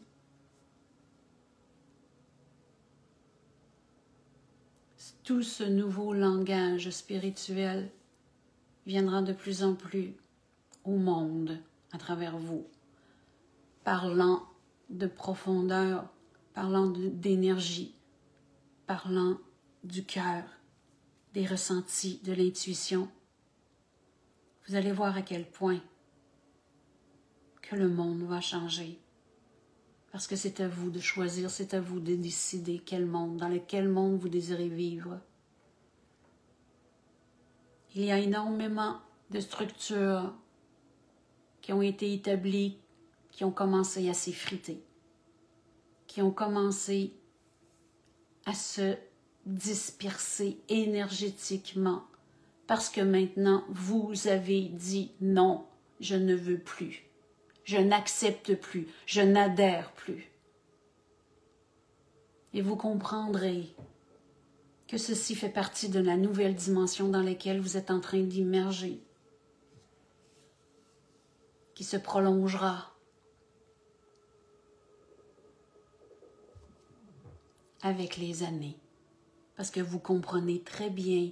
Tout ce nouveau langage spirituel viendra de plus en plus au monde à travers vous, parlant de profondeur, parlant d'énergie, parlant du cœur, des ressentis, de l'intuition. Vous allez voir à quel point que le monde va changer. Parce que c'est à vous de choisir, c'est à vous de décider dans quel monde vous désirez vivre. Il y a énormément de structures qui ont été établies, qui ont commencé à s'effriter, qui ont commencé à se disperser énergétiquement, parce que maintenant, vous avez dit non, je ne veux plus. Je n'accepte plus, je n'adhère plus. Et vous comprendrez que ceci fait partie de la nouvelle dimension dans laquelle vous êtes en train d'immerger, qui se prolongera avec les années. Parce que vous comprenez très bien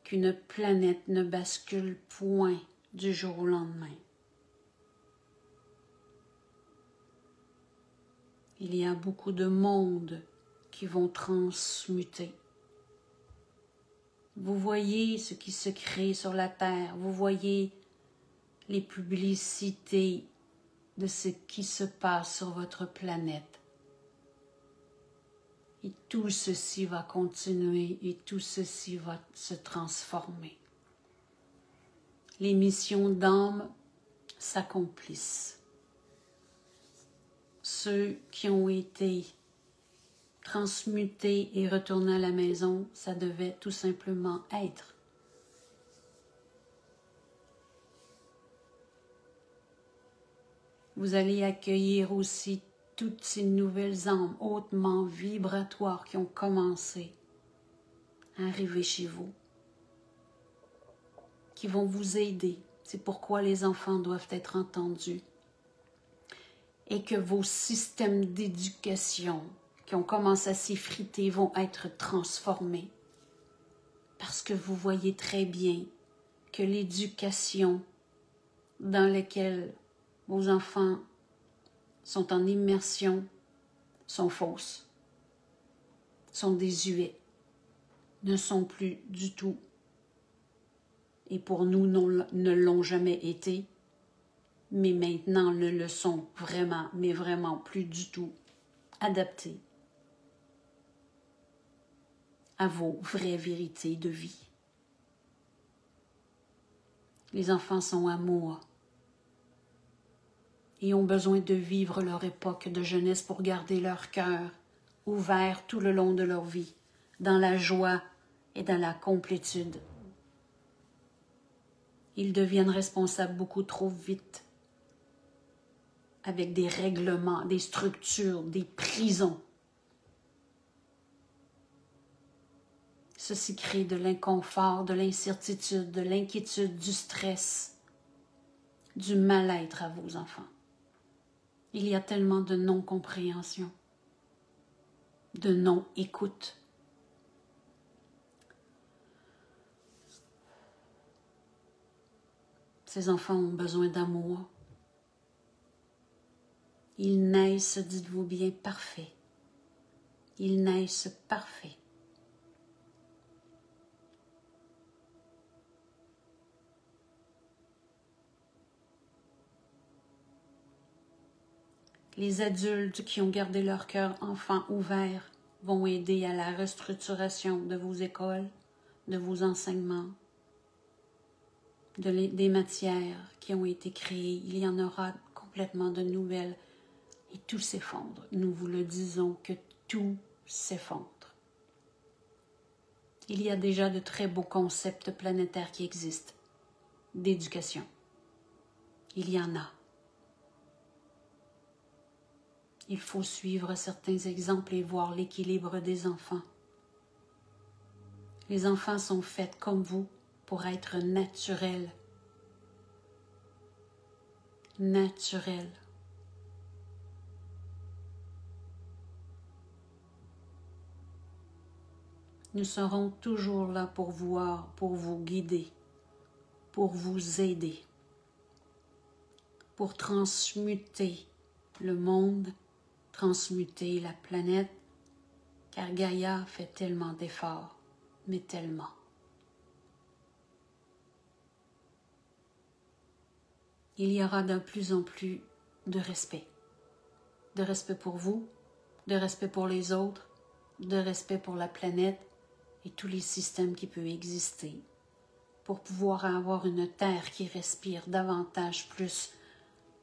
qu'une planète ne bascule point du jour au lendemain. Il y a beaucoup de mondes qui vont transmuter. Vous voyez ce qui se crée sur la Terre. Vous voyez les publicités de ce qui se passe sur votre planète. Et tout ceci va continuer et tout ceci va se transformer. Les missions d'âme s'accomplissent. Ceux qui ont été transmutés et retournés à la maison, ça devait tout simplement être. Vous allez accueillir aussi toutes ces nouvelles âmes hautement vibratoires qui ont commencé à arriver chez vous, qui vont vous aider. C'est pourquoi les enfants doivent être entendus. Et que vos systèmes d'éducation qui ont commencé à s'effriter vont être transformés. Parce que vous voyez très bien que l'éducation dans laquelle vos enfants sont en immersion sont fausses, sont désuets. ne sont plus du tout, et pour nous ne l'ont jamais été, mais maintenant ne le sont vraiment, mais vraiment plus du tout adaptés à vos vraies vérités de vie. Les enfants sont amour et ont besoin de vivre leur époque de jeunesse pour garder leur cœur ouvert tout le long de leur vie, dans la joie et dans la complétude. Ils deviennent responsables beaucoup trop vite, avec des règlements, des structures, des prisons. Ceci crée de l'inconfort, de l'incertitude, de l'inquiétude, du stress, du mal-être à vos enfants. Il y a tellement de non-compréhension, de non-écoute. Ces enfants ont besoin d'amour. Ils naissent, dites-vous bien, parfaits. Ils naissent parfaits. Les adultes qui ont gardé leur cœur enfant ouvert vont aider à la restructuration de vos écoles, de vos enseignements, des matières qui ont été créées. Il y en aura complètement de nouvelles et tout s'effondre. Nous vous le disons que tout s'effondre. Il y a déjà de très beaux concepts planétaires qui existent d'éducation. Il y en a. Il faut suivre certains exemples et voir l'équilibre des enfants. Les enfants sont faits comme vous pour être naturels. Naturels. Nous serons toujours là pour vous guider, pour vous aider, pour transmuter le monde, transmuter la planète, car Gaïa fait tellement d'efforts, mais tellement. Il y aura de plus en plus de respect pour vous, de respect pour les autres, de respect pour la planète et tous les systèmes qui peuvent exister, pour pouvoir avoir une terre qui respire davantage plus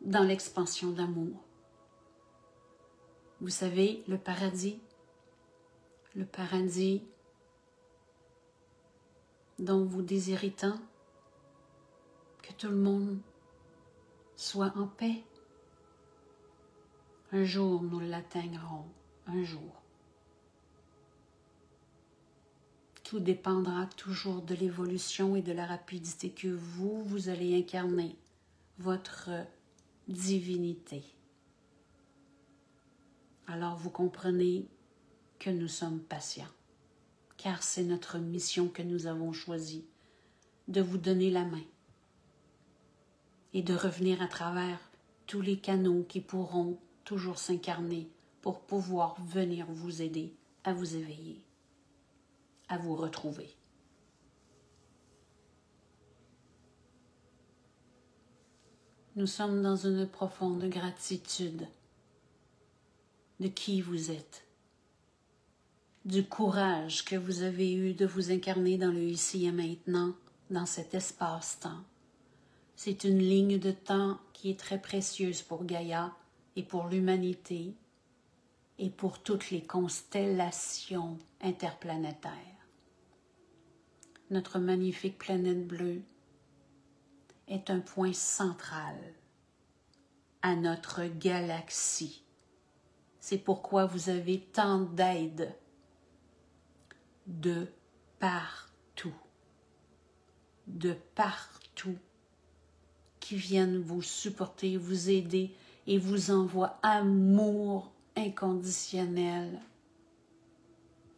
dans l'expansion d'amour. Vous savez, le paradis dont vous désirez tant, que tout le monde soit en paix. Un jour, nous l'atteindrons, un jour. Tout dépendra toujours de l'évolution et de la rapidité que vous allez incarner votre divinité. Alors vous comprenez que nous sommes patients, car c'est notre mission que nous avons choisie, de vous donner la main et de revenir à travers tous les canaux qui pourront toujours s'incarner pour pouvoir venir vous aider à vous éveiller, à vous retrouver. Nous sommes dans une profonde gratitude de qui vous êtes, du courage que vous avez eu de vous incarner dans le ici et maintenant, dans cet espace-temps. C'est une ligne de temps qui est très précieuse pour Gaïa et pour l'humanité et pour toutes les constellations interplanétaires. Notre magnifique planète bleue est un point central à notre galaxie. C'est pourquoi vous avez tant d'aide de partout, qui viennent vous supporter, vous aider et vous envoient amour inconditionnel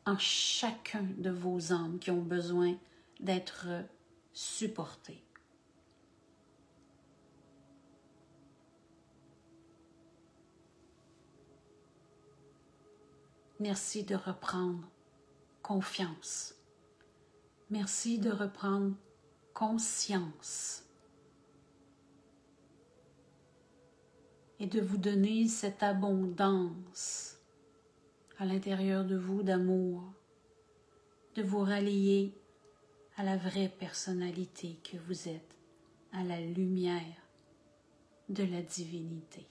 en chacun de vos âmes qui ont besoin d'être supportées. Merci de reprendre confiance Merci de reprendre conscience et de vous donner cette abondance à l'intérieur de vous d'amour, de vous rallier à la vraie personnalité que vous êtes, à la lumière de la divinité.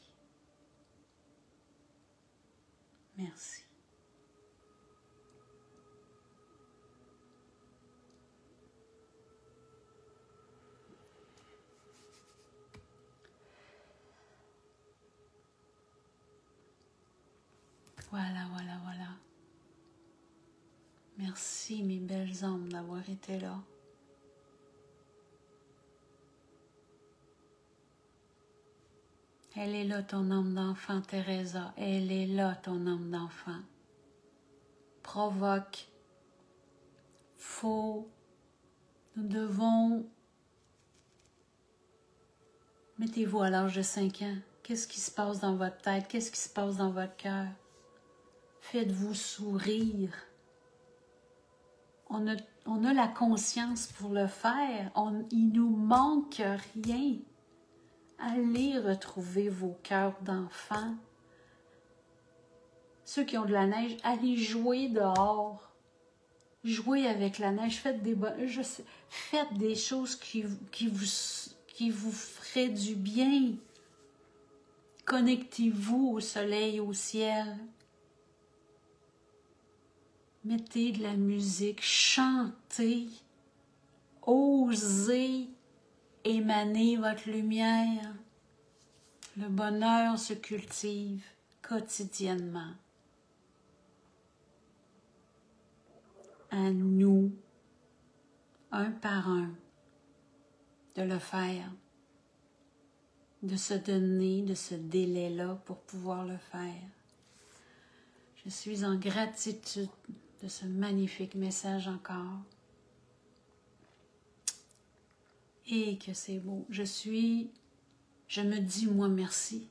Merci. Voilà, voilà, voilà. Merci mes belles âmes d'avoir été là. Elle est là ton âme d'enfant, Teresa. Elle est là ton âme d'enfant. Provoque. Nous devons... Mettez-vous à l'âge de 5 ans. Qu'est-ce qui se passe dans votre tête? Qu'est-ce qui se passe dans votre cœur? Faites-vous sourire. On a la conscience pour le faire. Il nous manque rien. Allez retrouver vos cœurs d'enfants. Ceux qui ont de la neige, allez jouer dehors. Jouez avec la neige. Faites des choses qui vous feraient du bien. Connectez-vous au soleil, au ciel. Mettez de la musique, chantez, osez émaner votre lumière. Le bonheur se cultive quotidiennement. À nous, un par un, de le faire, de se donner de ce délai-là pour pouvoir le faire. Je suis en gratitude de ce magnifique message encore. Et que c'est beau. Je me dis moi merci.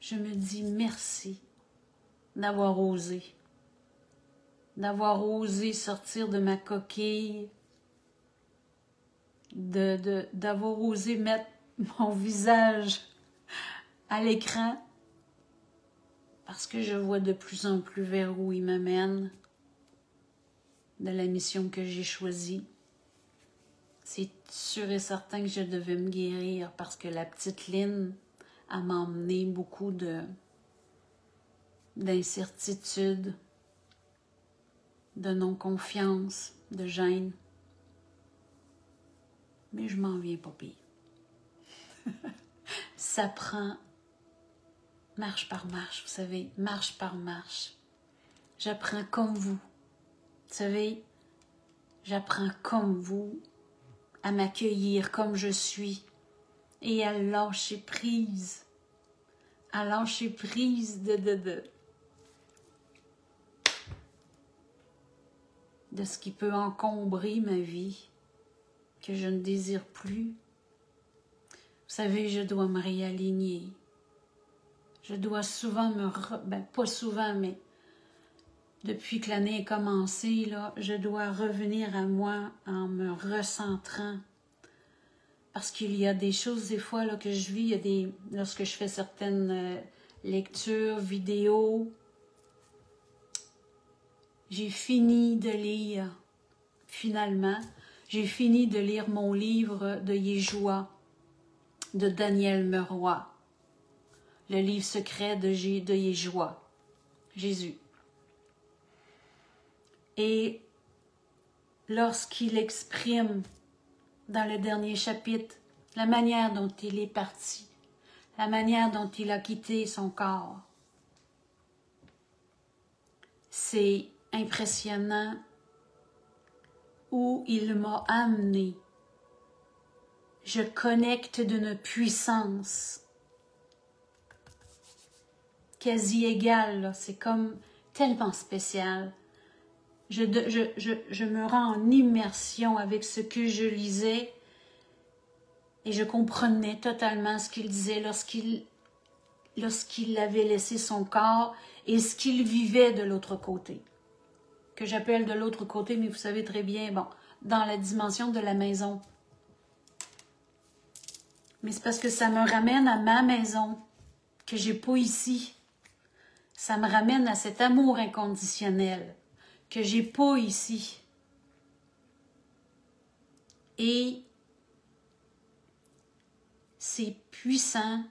Je me dis merci d'avoir osé. D'avoir osé sortir de ma coquille. D'avoir osé mettre mon visage à l'écran. Parce que je vois de plus en plus vers où il m'amène. De la mission que j'ai choisie. C'est sûr et certain que je devais me guérir parce que la petite Lynn a m'emmené beaucoup d'incertitude, de non-confiance, de gêne. Mais je m'en viens pas pire. Ça prend marche par marche, vous savez, marche par marche. J'apprends comme vous. Vous savez, j'apprends comme vous à m'accueillir comme je suis et à lâcher prise. À lâcher prise de ce qui peut encombrer ma vie, que je ne désire plus. Vous savez, je dois me réaligner. Je dois souvent pas souvent, mais depuis que l'année a commencé, là, je dois revenir à moi en me recentrant. Parce qu'il y a des choses, des fois, là, que je vis, lorsque je fais certaines lectures, vidéos, j'ai fini de lire, finalement, j'ai fini de lire mon livre de Yeshua, de Daniel Meroy, le livre secret de Yeshua, Jésus. Et lorsqu'il exprime dans le dernier chapitre la manière dont il est parti, la manière dont il a quitté son corps, c'est impressionnant où il m'a amené. Je connecte d'une puissance quasi égale, c'est comme tellement spécial. Je me rends en immersion avec ce que je lisais et je comprenais totalement ce qu'il disait lorsqu'il avait laissé son corps et ce qu'il vivait de l'autre côté. Que j'appelle de l'autre côté, mais vous savez très bien, bon, dans la dimension de la maison. Mais c'est parce que ça me ramène à ma maison, que j'ai pas ici. Ça me ramène à cet amour inconditionnel, que j'ai pas ici. Et c'est puissant,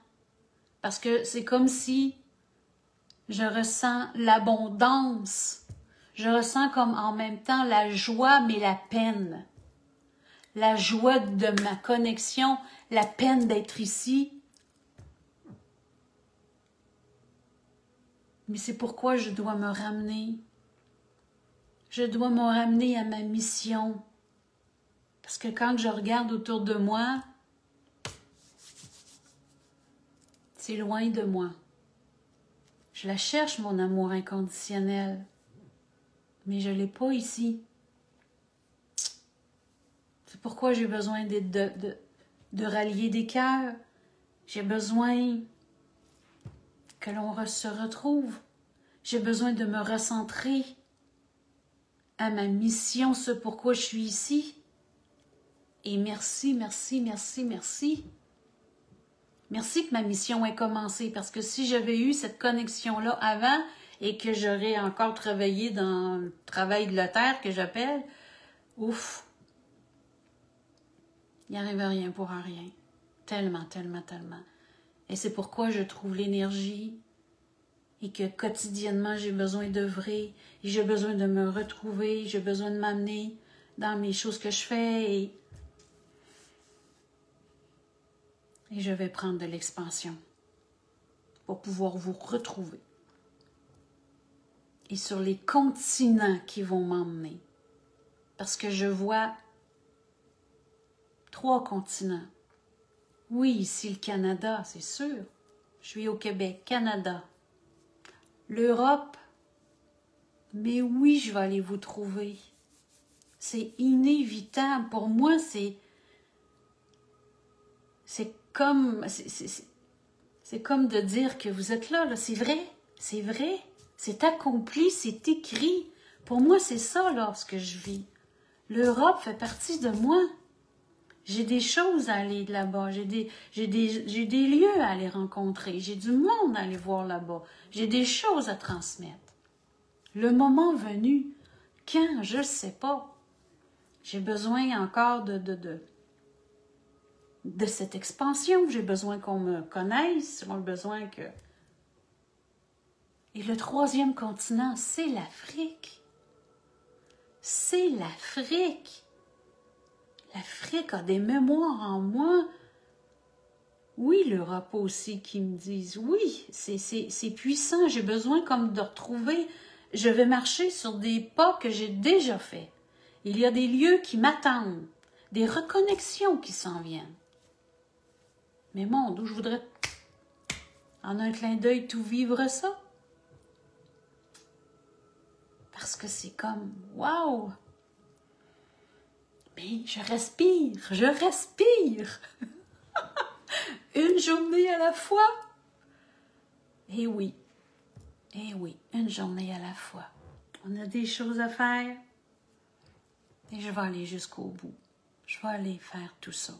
parce que c'est comme si je ressens l'abondance. Je ressens comme en même temps la joie, mais la peine. La joie de ma connexion, la peine d'être ici. Mais c'est pourquoi je dois me ramener. Je dois me ramener à ma mission. Parce que quand je regarde autour de moi, c'est loin de moi. Je la cherche, mon amour inconditionnel. Mais je ne l'ai pas ici. C'est pourquoi j'ai besoin de rallier des cœurs. J'ai besoin que l'on se retrouve. J'ai besoin de me recentrer à ma mission, ce pourquoi je suis ici. Et merci, merci, merci, merci. Merci que ma mission ait commencé, parce que si j'avais eu cette connexion-là avant et que j'aurais encore travaillé dans le travail de la terre que j'appelle, ouf, il n'y arrive rien pour un rien. Tellement, tellement, tellement. Et c'est pourquoi je trouve l'énergie et que quotidiennement j'ai besoin d'œuvrer et j'ai besoin de me retrouver, j'ai besoin de m'amener dans mes choses que je fais et je vais prendre de l'expansion pour pouvoir vous retrouver. Et sur les continents qui vont m'emmener. Parce que je vois 3 continents. Oui, ici le Canada, c'est sûr. Je suis au Québec, Canada. L'Europe, mais oui, je vais aller vous trouver. C'est inévitable. Pour moi, c'est comme de dire que vous êtes là. C'est vrai, c'est vrai. C'est accompli, c'est écrit. Pour moi, c'est ça, là, ce que je vis. L'Europe fait partie de moi. J'ai des choses à aller de là-bas. J'ai des lieux à aller rencontrer. J'ai du monde à aller voir là-bas. J'ai des choses à transmettre. Le moment venu, quand, je ne sais pas. J'ai besoin encore de cette expansion. J'ai besoin qu'on me connaisse. J'ai besoin que... Et le 3e continent, c'est l'Afrique. C'est l'Afrique. L'Afrique a des mémoires en moi. Oui, l'Europe aussi qui me disent, oui, c'est puissant. J'ai besoin comme de retrouver. Je vais marcher sur des pas que j'ai déjà faits. Il y a des lieux qui m'attendent. Des reconnexions qui s'en viennent. Mais mon Dieu, je voudrais en un clin d'œil tout vivre ça. Parce que c'est comme, waouh! Mais je respire, je respire! Une journée à la fois. Eh oui, une journée à la fois. On a des choses à faire. Et je vais aller jusqu'au bout. Je vais aller faire tout ça.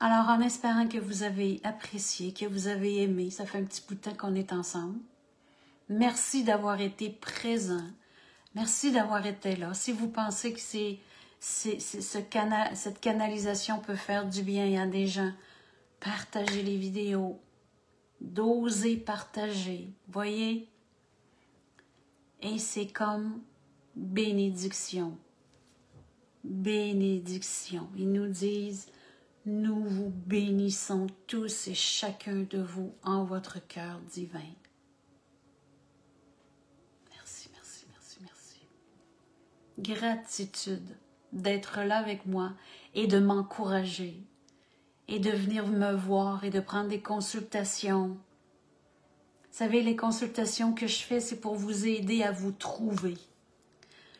Alors, en espérant que vous avez apprécié, que vous avez aimé, ça fait un petit bout de temps qu'on est ensemble. Merci d'avoir été présent. Merci d'avoir été là. Si vous pensez que cette canalisation peut faire du bien à des gens, partagez les vidéos. D'oser partager. Voyez? Et c'est comme bénédiction. Bénédiction. Ils nous disent, nous vous bénissons tous et chacun de vous en votre cœur divin. Gratitude d'être là avec moi et de m'encourager et de venir me voir et de prendre des consultations. Vous savez, les consultations que je fais, c'est pour vous aider à vous trouver.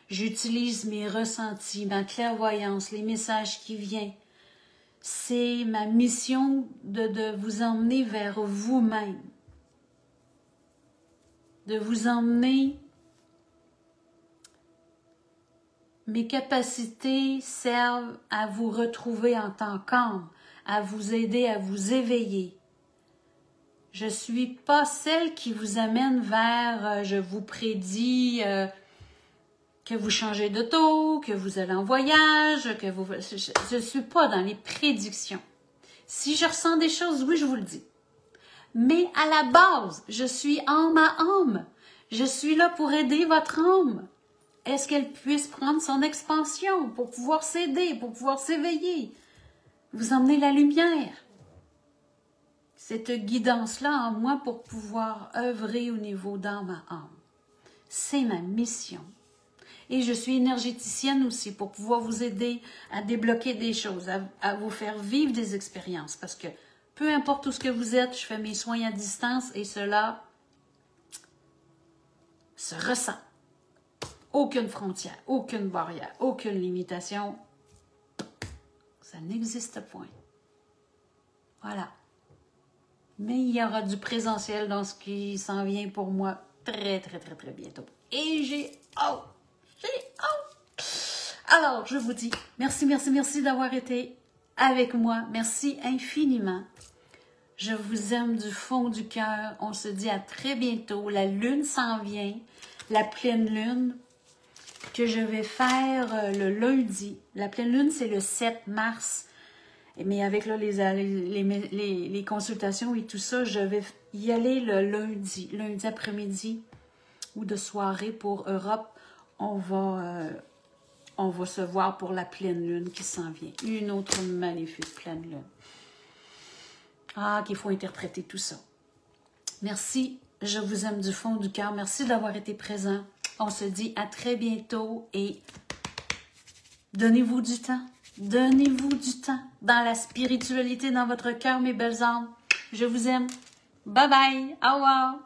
J'utilise mes ressentis, ma clairvoyance, les messages qui viennent. C'est ma mission de vous emmener vers vous-même. De vous emmener Mes capacités servent à vous retrouver en tant qu'âme, à vous aider à vous éveiller. Je ne suis pas celle qui vous amène vers, je vous prédis que vous changez d'auto, que vous allez en voyage, que vous... Je ne suis pas dans les prédictions. Si je ressens des choses, oui, je vous le dis. Mais à la base, je suis âme à âme. Je suis là pour aider votre âme. Est-ce qu'elle puisse prendre son expansion pour pouvoir s'aider, pour pouvoir s'éveiller? Vous emmenez la lumière. Cette guidance-là en moi pour pouvoir œuvrer au niveau d'âme à âme. C'est ma mission. Et je suis énergéticienne aussi pour pouvoir vous aider à débloquer des choses, à vous faire vivre des expériences. Parce que peu importe où ce que vous êtes, je fais mes soins à distance et cela se ressent. Aucune frontière, aucune barrière, aucune limitation. Ça n'existe point. Voilà. Mais il y aura du présentiel dans ce qui s'en vient pour moi très, très, très, très bientôt. Et j'ai hâte. J'ai hâte. Alors, je vous dis merci, merci, merci d'avoir été avec moi. Merci infiniment. Je vous aime du fond du cœur. On se dit à très bientôt. La lune s'en vient. La pleine lune que je vais faire le lundi. La pleine lune, c'est le 7 mars. Mais avec là, les consultations et tout ça, je vais y aller le lundi après-midi ou de soirée pour Europe. On va se voir pour la pleine lune qui s'en vient. Une autre magnifique pleine lune. Ah, qu'il faut interpréter tout ça. Merci, je vous aime du fond du cœur. Merci d'avoir été présent. On se dit à très bientôt et donnez-vous du temps. Donnez-vous du temps dans la spiritualité, dans votre cœur, mes belles âmes. Je vous aime. Bye bye. Au revoir.